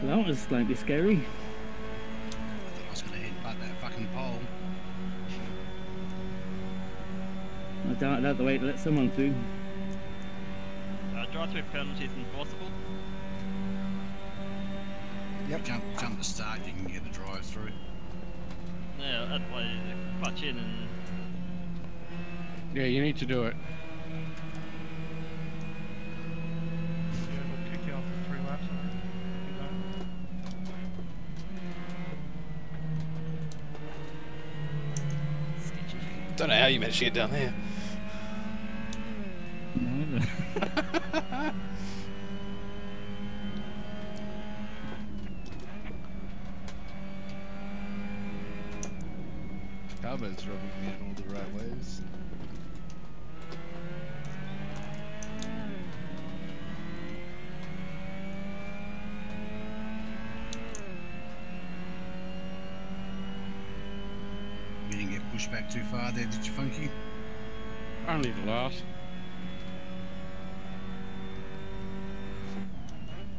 That was slightly scary. I thought I was going to headbutt that darted out the way to let someone through. Drive-through penalties enforceable. Yep. Jump the start, you can get a drive through. Yeah, that way clutch in and... Yeah, you need to do it. Yeah, it'll kick you off for 3 laps. You don't. Don't know how you managed to get down there. Carbo's rubbing me in all the right ways. You didn't get pushed back too far there, did you, Funky? Only the last.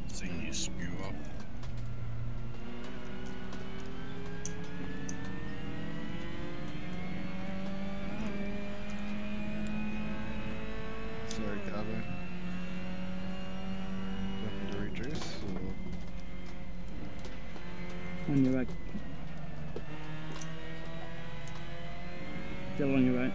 Seeing you spew up. Sorry, Carbo. Do you want me to reduce, or...? On your right. Still on your right.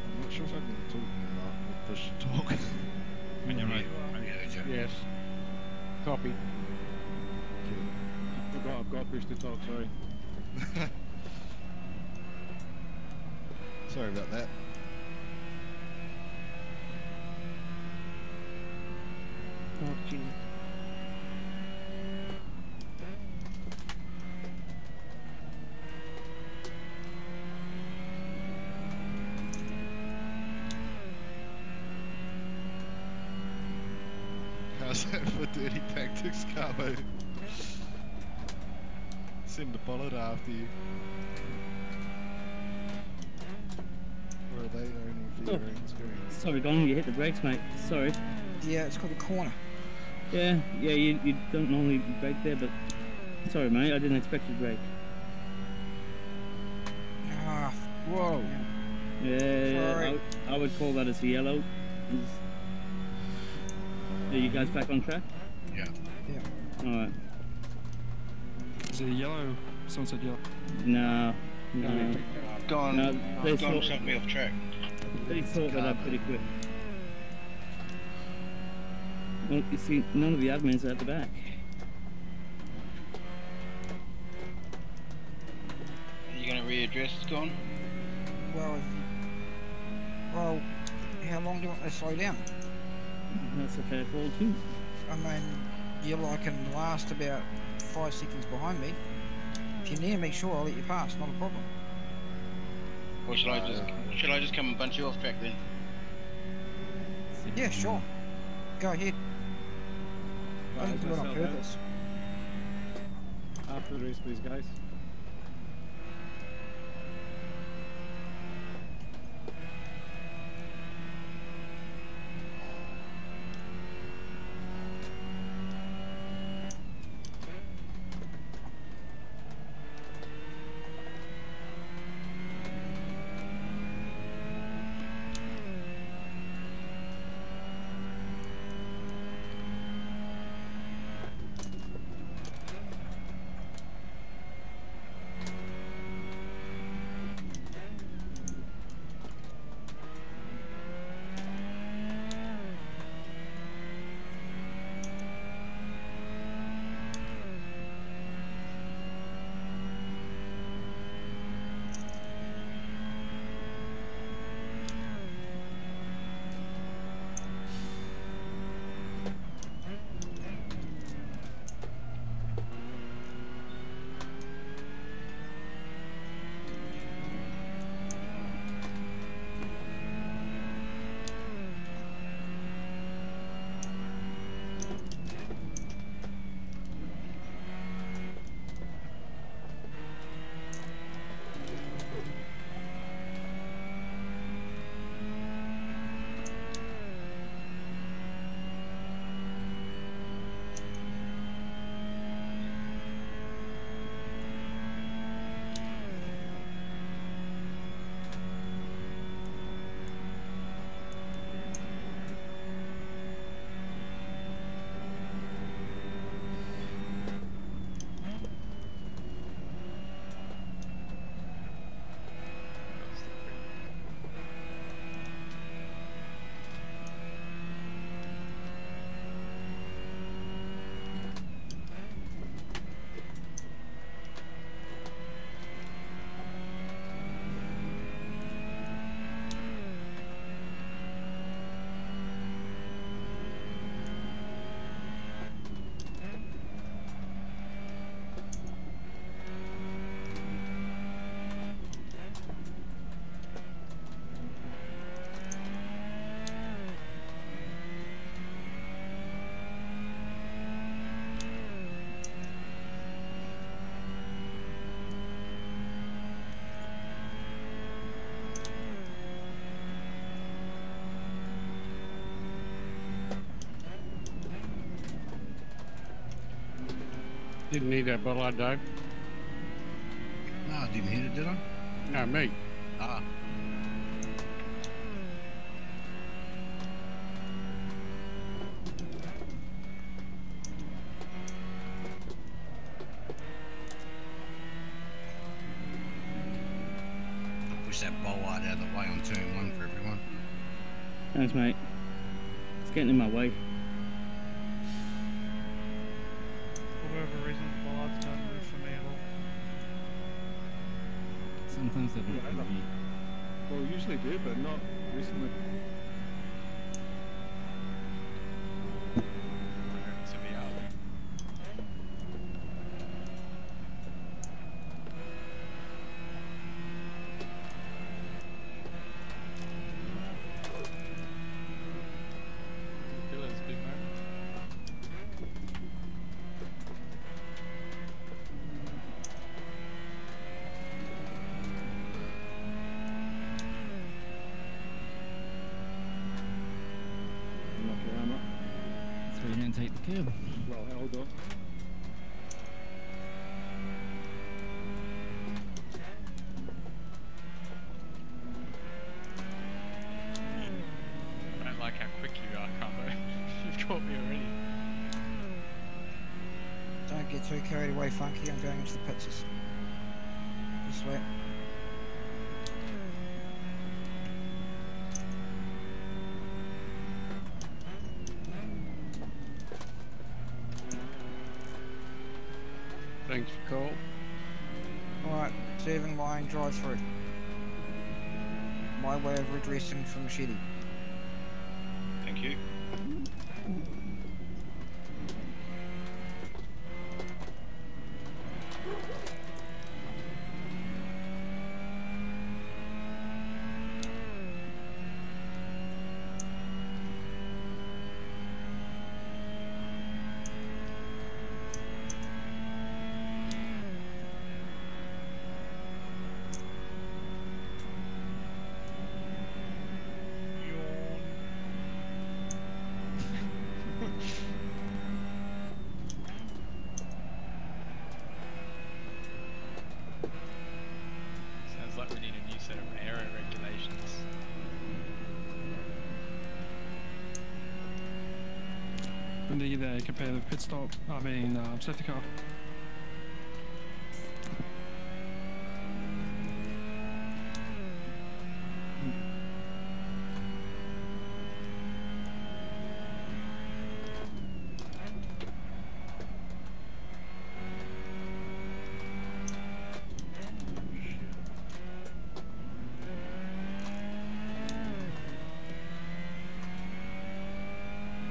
I'm not sure if I've been talking or not, or push to talk. When you're right. Yes. Copy. I've got push to talk, sorry. Sorry about that. Oh, Jesus. How's that for dirty tactics, Carbo? Send a bullet after you. Or are they only for your own experience? Sorry, Don, you hit the brakes, mate. Sorry. Yeah, it's called a corner. Yeah, you don't normally brake there, but sorry, mate. I didn't expect you to brake. Ah, whoa. Yeah, Sorry. I would call that as a yellow. Are you guys back on track? Yeah. Yeah. All right. Is it yellow? Someone said yellow. No. Gone. No, they Gone sort, sent me off track. they sort that out pretty quick. Well, you see, none of the admins are at the back. Are you going to readdress Gone? Well, how long do you want to slow down? That's a fair call too. I mean, you're like in the last about 5 seconds behind me. If you're near me, sure, I'll let you pass, not a problem. Or should I just come and bunch you off track then? Yeah, sure. Go ahead. I didn't do it on myself out. purpose. After the race, please, guys. Didn't need that bollard, Dave. No, I didn't hit it, did I? No, me. Ah. I'll push that bollard out of the way on turn 1 for everyone. Thanks, mate. It's getting in my way. For whatever reason, the bollards don't move for me at all. Sometimes they do. Well, we usually do, but not recently. To be out. Feel it as a big moment. Lucky armor. So you didn't take the curb. Well held up. I don't like how quick you are, Combo. You've caught me already. Don't get too carried away, Funky. I'm going into the pits. This way. Thanks for call. Alright, 7 line drive through. My way of redressing for Machete. Thank you. Sounds like we need a new set of aero regulations. We need a competitive pit stop. I mean, safety car.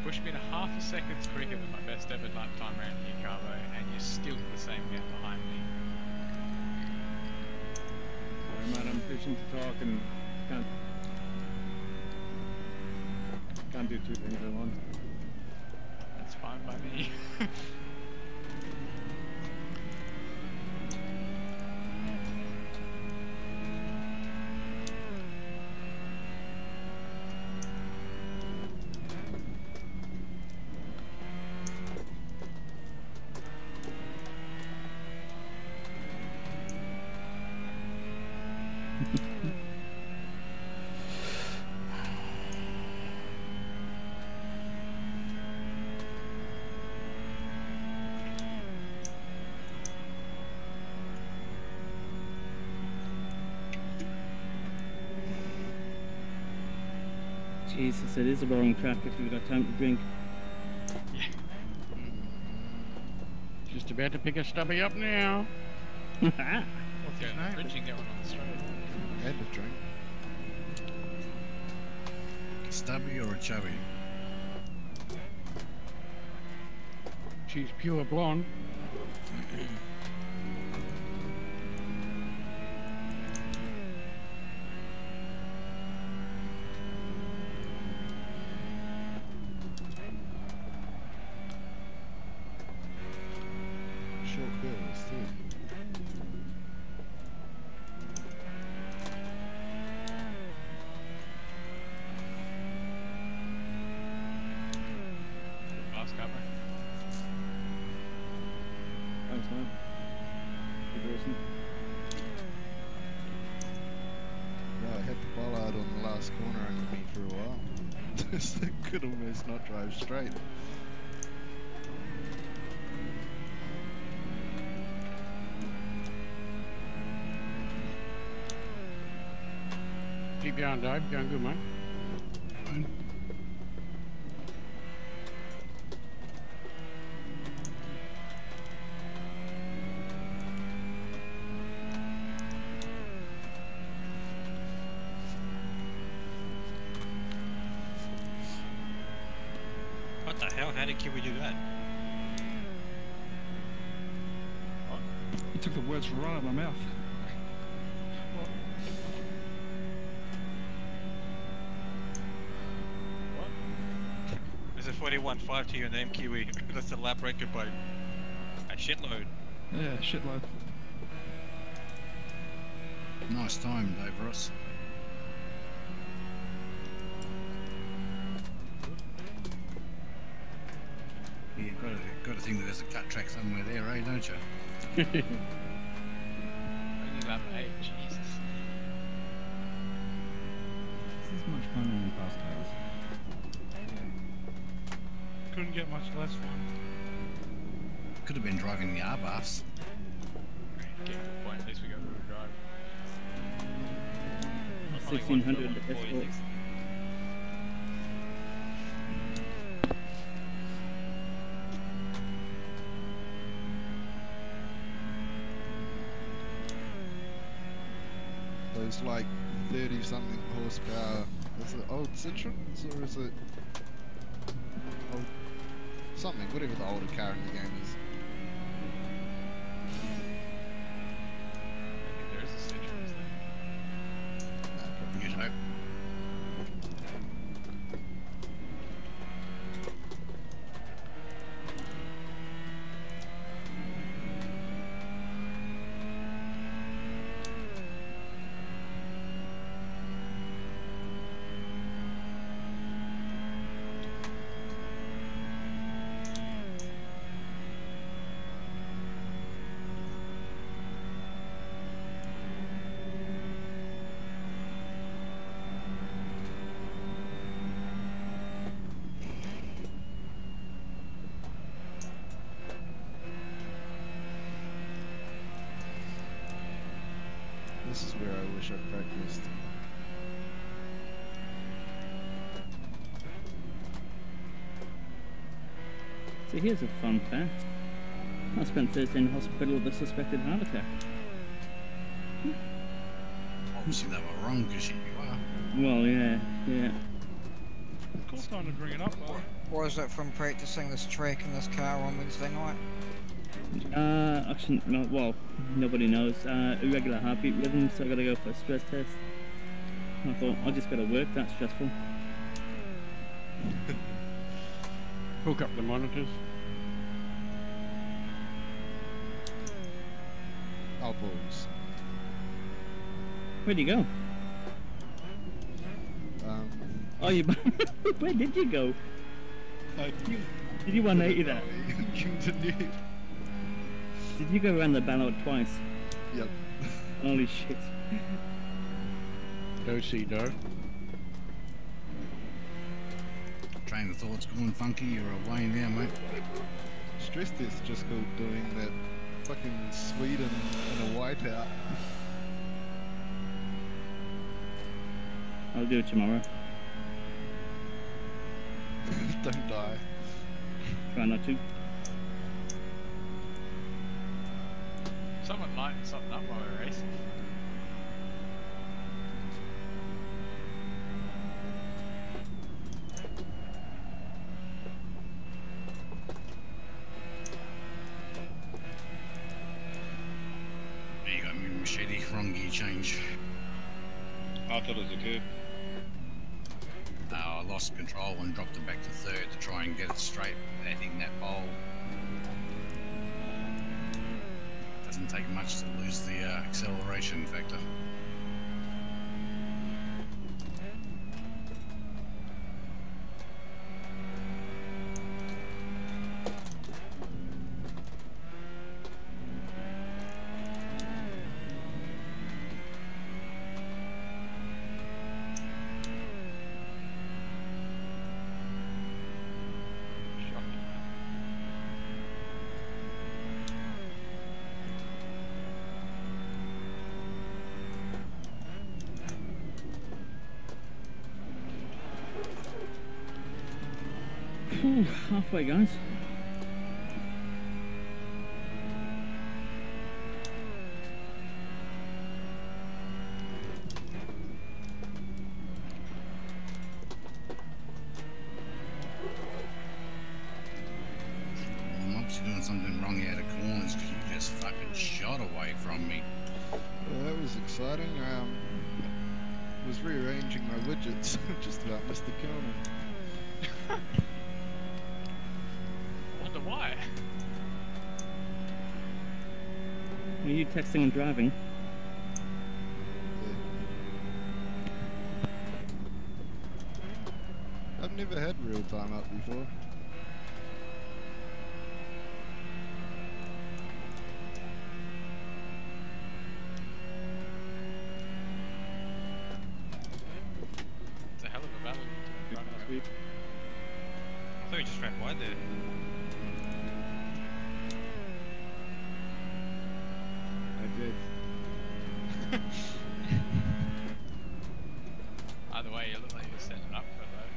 Pushed me to half a second quicker than my best ever lap time around here, Carlo, and you're still the same gap behind me. Sorry, mate, I'm pushing to talk and can't do two things at once. That's fine by me. Jesus, it is a boring track if you've got time to drink. Just about to pick a stubby up now. What's his name? Bridge and get one on the straight. And a drink. Stubby or a chubby? She's pure blonde. Short girls too. Last cover. I'm as well. Good reason. Yeah, I had the bollard on the last corner under me for a while. Just could almost not drive straight. Keep going, Dave. Going good, mate. What the hell? How did Kiwi do that? You took the words right out of my mouth. There's a 41.5 to your name, Kiwi. That's a lap record by a shitload. Yeah, shitload. Nice time, Dave Ross. Yeah, you've got to think that there's a cut track somewhere there, eh, don't you? Only lap 8, Jesus. This is much funner than fast cars. Couldn't get much less fun. Could have been driving the R-Buffs. Getting to the point, at least we got real drive. 1600 escorts. Those like 30 something horsepower, is it old Citroens or is it old something, whatever the older car in the game is. I think there is a Citroen, is there? No, probably you'd hope. This is where I wish I practiced. So here's a fun fact. I spent Thursday in hospital with a suspected heart attack. Obviously they were wrong, because you are. Well, yeah. Cool time to bring it up, though. Why is that from practicing this track in this car on Wednesday night? Actually, no, well, nobody knows. Irregular heartbeat rhythm, so I gotta go for a stress test. I thought, I'll just go to work, that's stressful. Hook up the monitors. Oh, balls. Where'd you go? Oh, you. Where did you go? Did you 180 that? Continue. Did you go around the ballot twice? Yep. Holy shit. Do-see-do. Train of thought's going funky, you're away now, mate. Stress test just called doing that fucking Sweden in a whiteout. I'll do it tomorrow. Don't die. Try not to. Someone lighten something up while we're racing. There you go, my machete, wrong gear change. I thought it was a curb. I lost control and dropped it back to third to try and get it straight without hitting that bowl. Doesn't take much to lose the acceleration factor. Ooh, halfway, guys. I'm obviously doing something wrong out of corners because you just fucking shot away from me. Well, that was exciting. Was rearranging my widgets. Just about missed the corner. Wonder why. Are you texting and driving? I've never had real time up before. It's a hell of a battle to run last week. I thought you just ran wide there. I did. Either way, you look like you're setting it up for it though.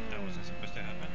That wasn't supposed to happen.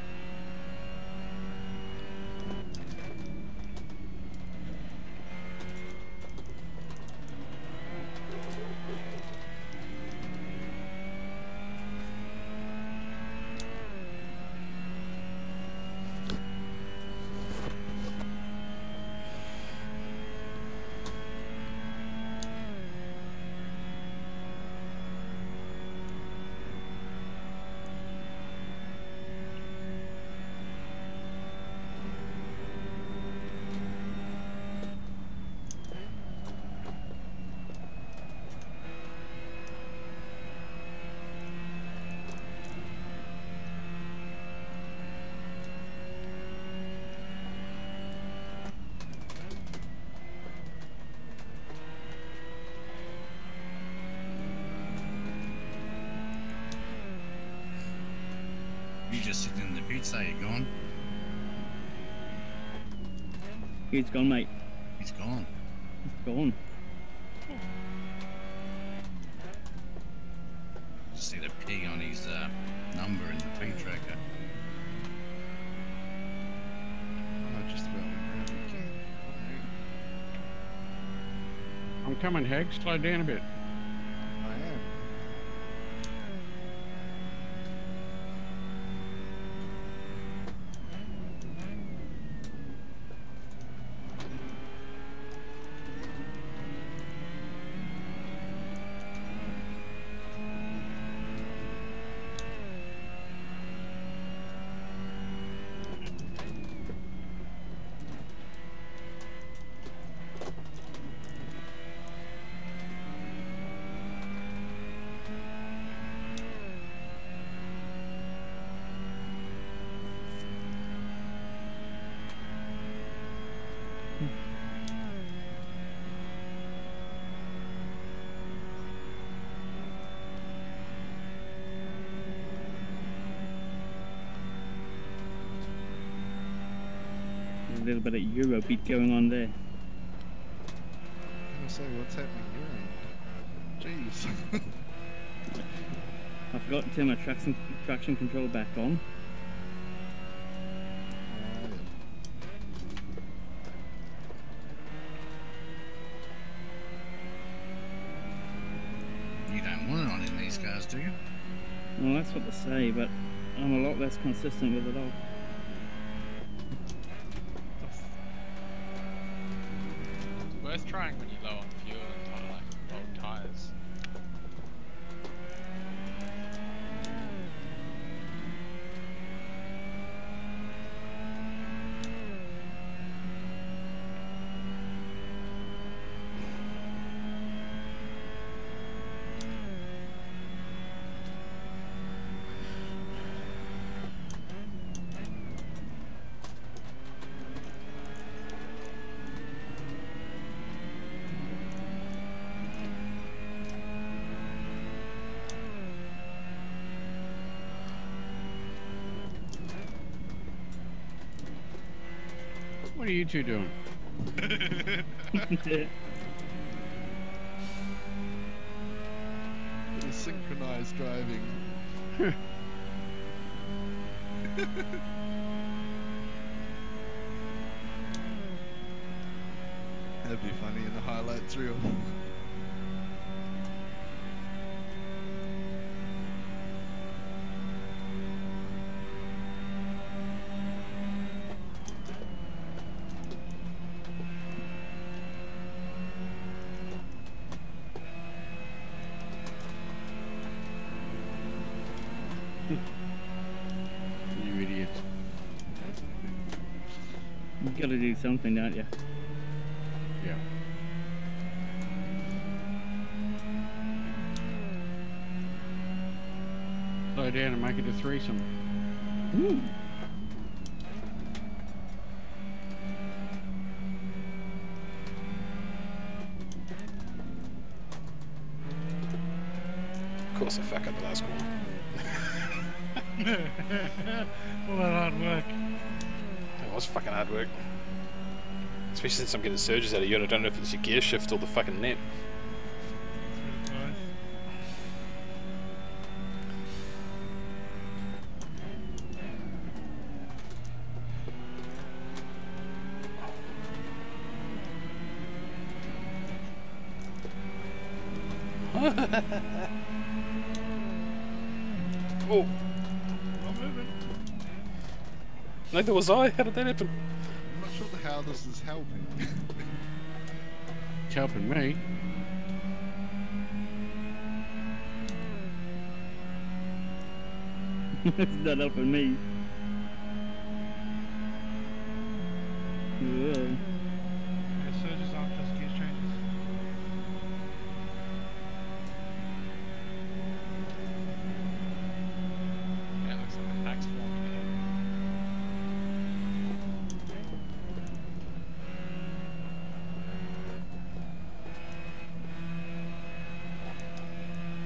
You just sitting in the pizza, you gone? He's gone, mate. He's gone. He's gone. Just see the pig on his number in the pig tracker. I just about went around again. I'm coming, Hag. Slow down a bit. I am. There's a little bit of Eurobeat going on there. I say, what's happening here? Jeez. I forgot to turn my traction control back on. You don't want it on in these cars, do you? Well, that's what they say, but I'm a lot less consistent with it all. It's worth trying when you're low on fuel and like old tires. What are you two doing? It is synchronized driving. That'd be funny in the highlights reel. You idiots. You gotta do something, don't you? Yeah. Slow down and make it a threesome. Ooh. Of course I fuck up the last corner. All that hard work. It was fucking hard work. Especially since I'm getting surges out of you and I don't know if it's your gear shift or the fucking net. Oh. Neither was I. How did that happen? I'm not sure how this is helping. It's helping me. It's not helping me. Whoa. The surges aren't just gear changes. Yeah, it looks like the pack's forming again.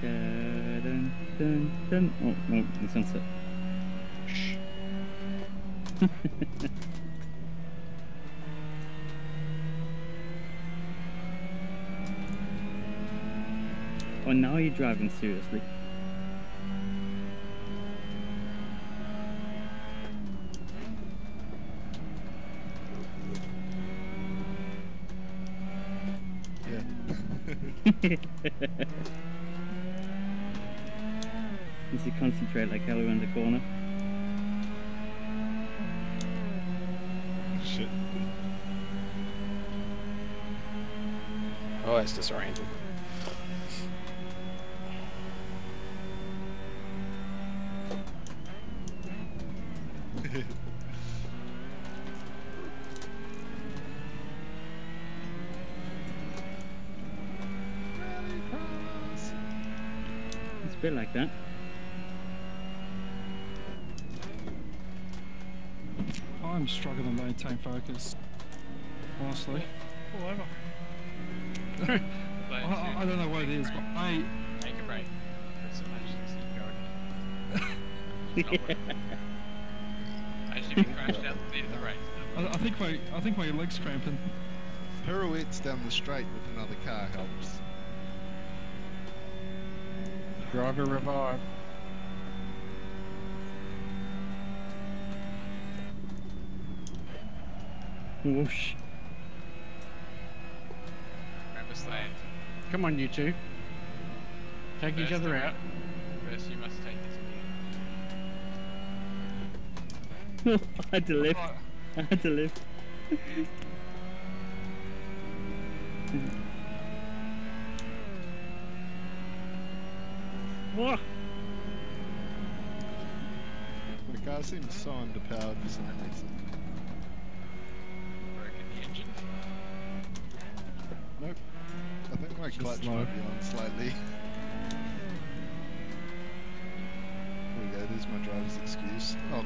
Dun, dun, dun. Oh, no, the sunset. Shh. Oh, now you're driving seriously. Yeah. As you concentrate like hell around the corner. Shit. Oh, it's disoriented. It's a bit like that. I'm struggling to maintain focus. Honestly. All over. I don't know what it is, but Take a break. Put some matches in your Imagine if you crashed out the end of the race. I think my leg's cramping. Pirouettes down the straight with another car helps. Driver revive. Whoosh. Remember slant. Come on, you two. Take each other out. First you must take this again. I had to lift. I had to lift. Whoa. The car seems so underpowered for some reason. Broken the engine. Nope. I think my clutch might be on slightly. There we go, there's my driver's excuse. Oh.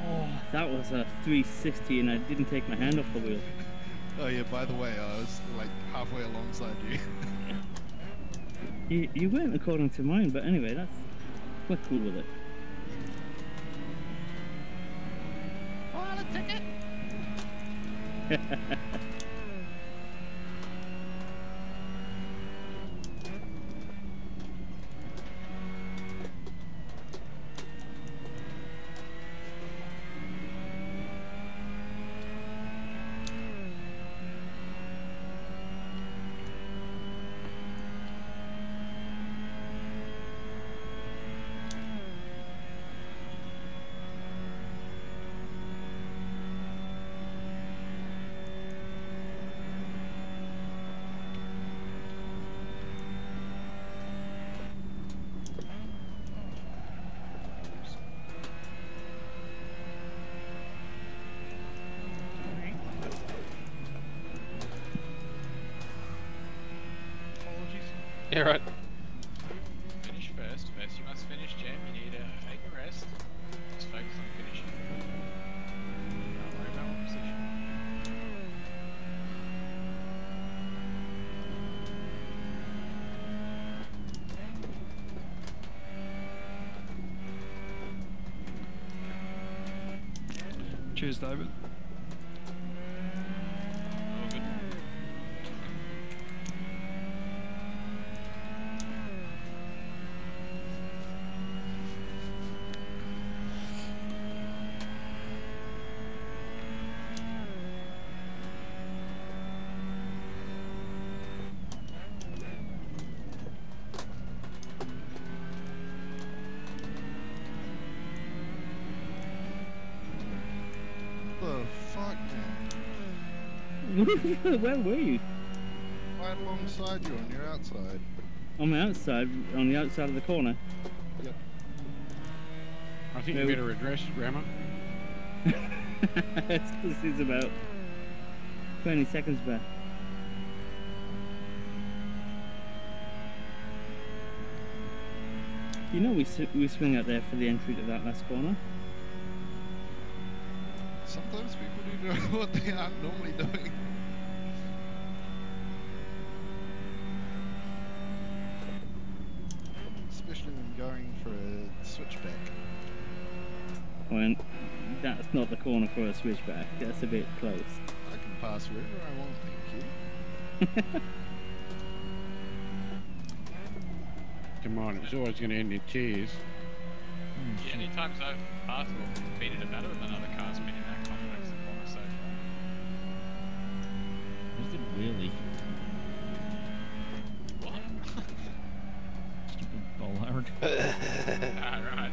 Oh, that was a 360 and I didn't take my hand off the wheel. Oh yeah, by the way, I was like halfway alongside you. You weren't according to mine, but anyway, we're cool with it. Yeah, right. Finish first. First you must finish, Jam. You need to take a rest. Just focus on finishing. Don't worry about what position. Cheers, David. All good. The fuck, man? Where were you? Right alongside you on your outside. On the outside, on the outside of the corner. Yep. I think you better address grammar. This is about 20 seconds back. You know we swing out there for the entry to that last corner. Sometimes people do know what they aren't normally doing. Especially when going for a switchback. When that's not the corner for a switchback, that's a bit close. I can pass wherever I want, thank you. Come on, it's always going to end in tears. Yeah, anytime so fast or beaten it better than another car's been in that complex corner so far. Where's the wheelie? What? Stupid bollard. Right.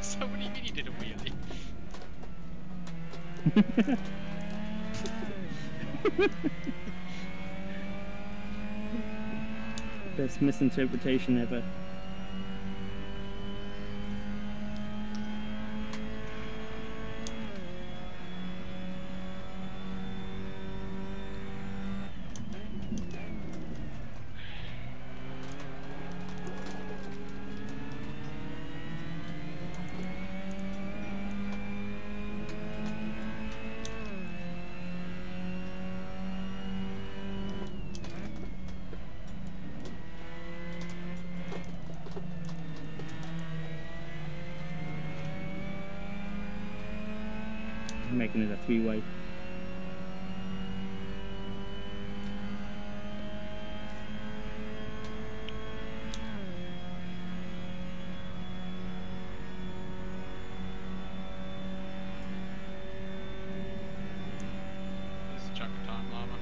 So what do you mean you did a wheelie? Best misinterpretation ever. Making it a three-way. This is a chunk of time, Llama.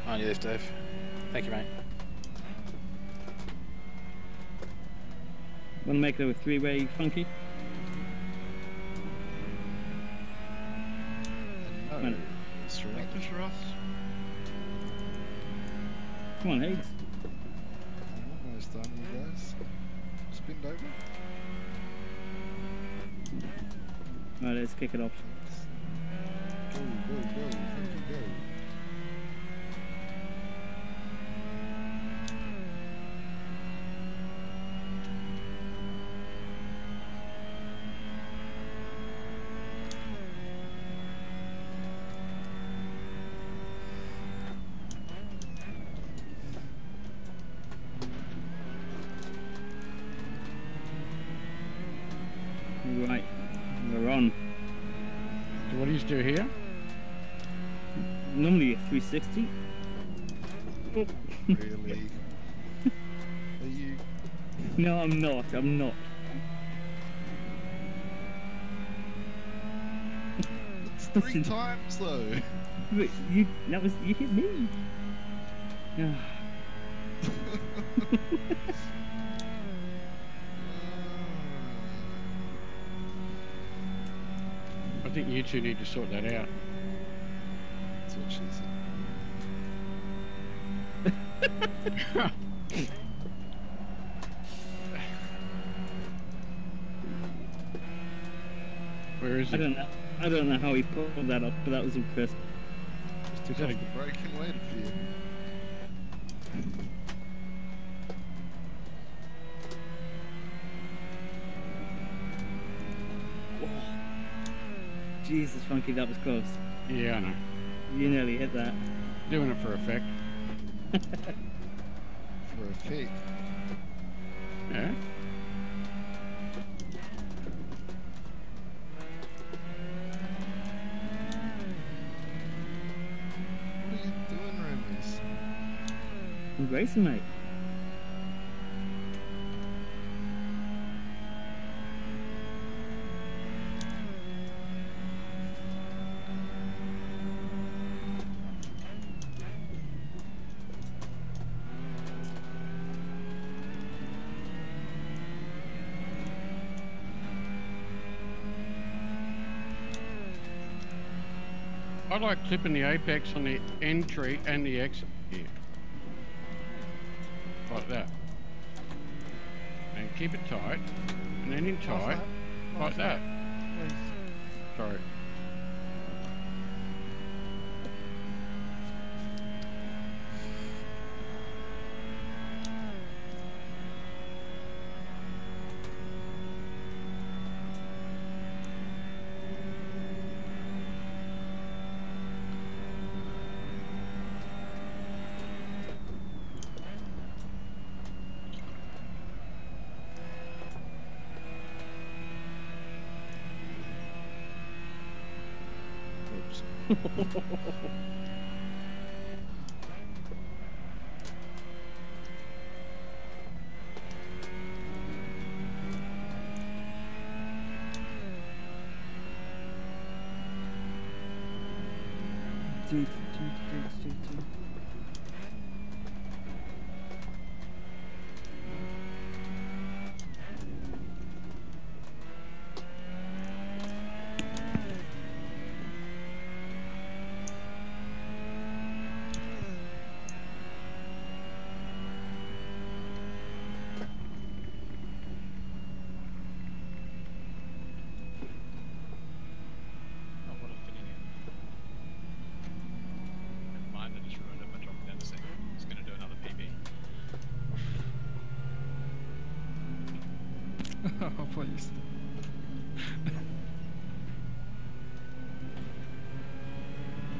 On your left, Dave. Thank you, mate. Want to make it a three-way, Funky? No, Come on. Practice for us. Come on, Higgs. Almost done, you guys. Spinned over. Alright, let's kick it off. Go, go, go, Funky, go. 32 here? Normally a 360. Oh. Really? Are you? No, I'm not. I'm not. It's 3 times though. But you hit me. I think you two need to sort that out. That's what she said. Where is I it? don't know how he pulled that up, but that was impressive. Just took off the brake and waited for you. Jesus, Funky, that was close. Yeah, I know. You nearly hit that. Doing it for effect. For effect. Yeah? What are you doing, Ramis? I'm racing, mate. I like clipping the apex on the entry and the exit here. Like that. And keep it tight. And then in tight. Like that. Sorry. Oh, please.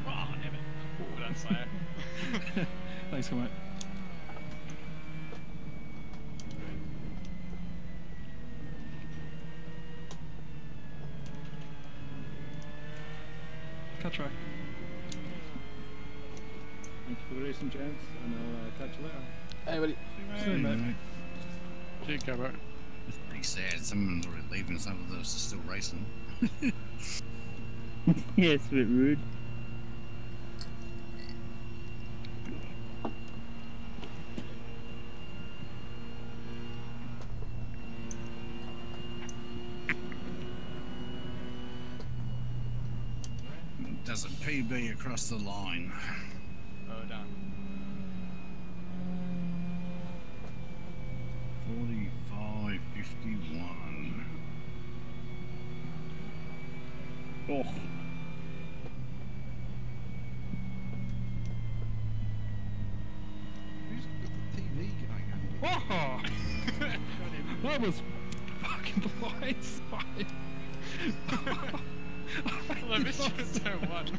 Oh, damn it. Well done, Slayer. Thanks, mate. Cut track. Thank you for the racing, gents, and I'll catch you later. Hey, buddy. See you, mate. See you, Cabo. It's pretty sad. Someone's already leaving, some of us are still racing. Yeah, it's a bit rude. Does a PB across the line. Oh, done. 45.51. Oh. Who's got the TV going on? Oh! That was fucking blindsided. Well, I missed you at turn 1.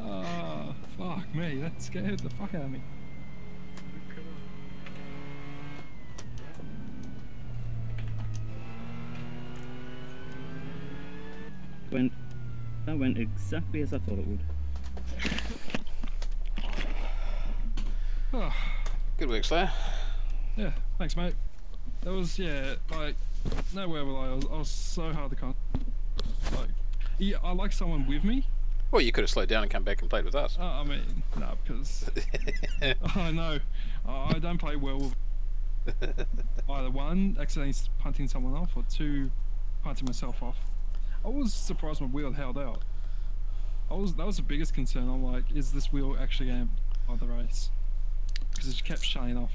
Oh, fuck me. That scared the fuck out of me. When That went exactly as I thought it would. Oh, Good work, Slayer. yeah, thanks, mate. That was, yeah, like, nowhere will I was so hard to con. Like, yeah, I like someone with me. Well, you could have slowed down and come back and played with us. I mean, no, because I know I don't play well with either one, accidentally punting someone off, or two, punting myself off. I was surprised my wheel held out. That was the biggest concern. I'm like, is this wheel actually going to the race? Because it just kept shutting off.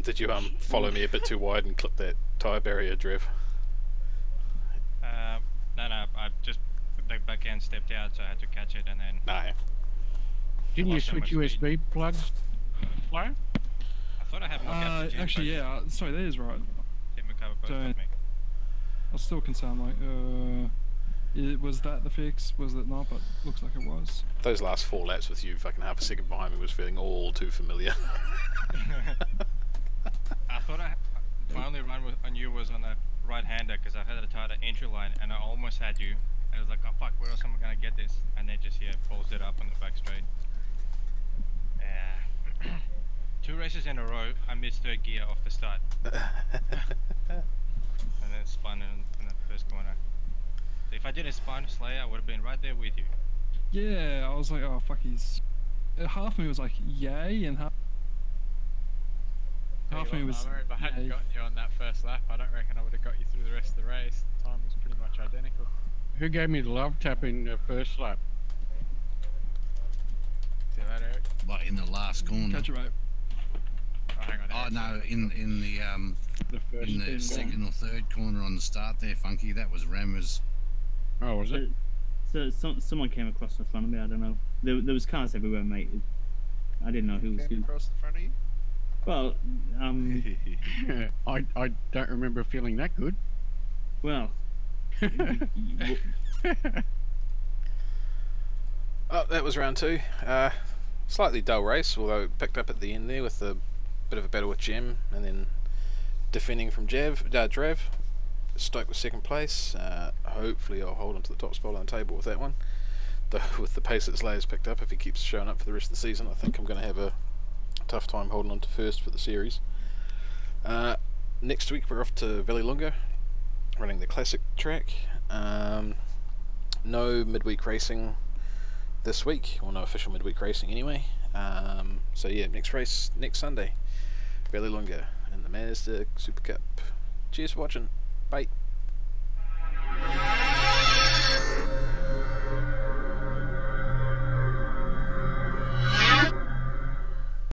Did you follow me a bit too wide and clip that tyre barrier, Drev? No, I just the back end stepped out, so I had to catch it and then. No. Didn't you switch USB plugs? Flo? I thought I had knockout. Actually, yeah. Sorry, that is right. Tim McCover both of me. I was still concerned, like, was that the fix? Was it not? But looks like it was. Those last 4 laps with you fucking half a second behind me was feeling all too familiar. I thought my only run on you was on the right-hander because I had a tighter entry line and I almost had you. I was like, oh fuck, where else am I gonna get this? And then just balls it up on the back straight. Yeah. 2 races in a row, I missed 3rd gear off the start. And then spun in the first corner. So if I didn't spun Slayer, I would have been right there with you. Yeah, I was like, oh fuck, half of me was like, yay, and half of me was. If I hadn't gotten you on that first lap, I don't reckon I would have got you through the rest of the race. The time was pretty much identical. Who gave me the love tap in the first lap? See that, Eric? Like in the last corner. Catch you, mate. Oh, hang on. Oh no, in the second or third corner on the start there, Funky. That was Rammer's. Oh, was it? So someone came across the front of me. I don't know. There was cars everywhere, mate. I didn't know who was who. Across the front of you? Well, I don't remember feeling that good. Well. Oh, that was round 2. Slightly dull race, although it picked up at the end there with a bit of a battle with Jem, and then defending from Drev. Stoked with 2nd place. Hopefully I'll hold on to the top spot on the table with that one. Though with the pace that Slayer's picked up, if he keeps showing up for the rest of the season, I think I'm going to have a tough time holding on to 1st for the series. Next week we're off to Vallelunga, running the classic track. No midweek racing this week, or no official midweek racing anyway. So yeah, next race next Sunday, Vallelunga in the Mazda Supercup. Cheers for watching. Bye.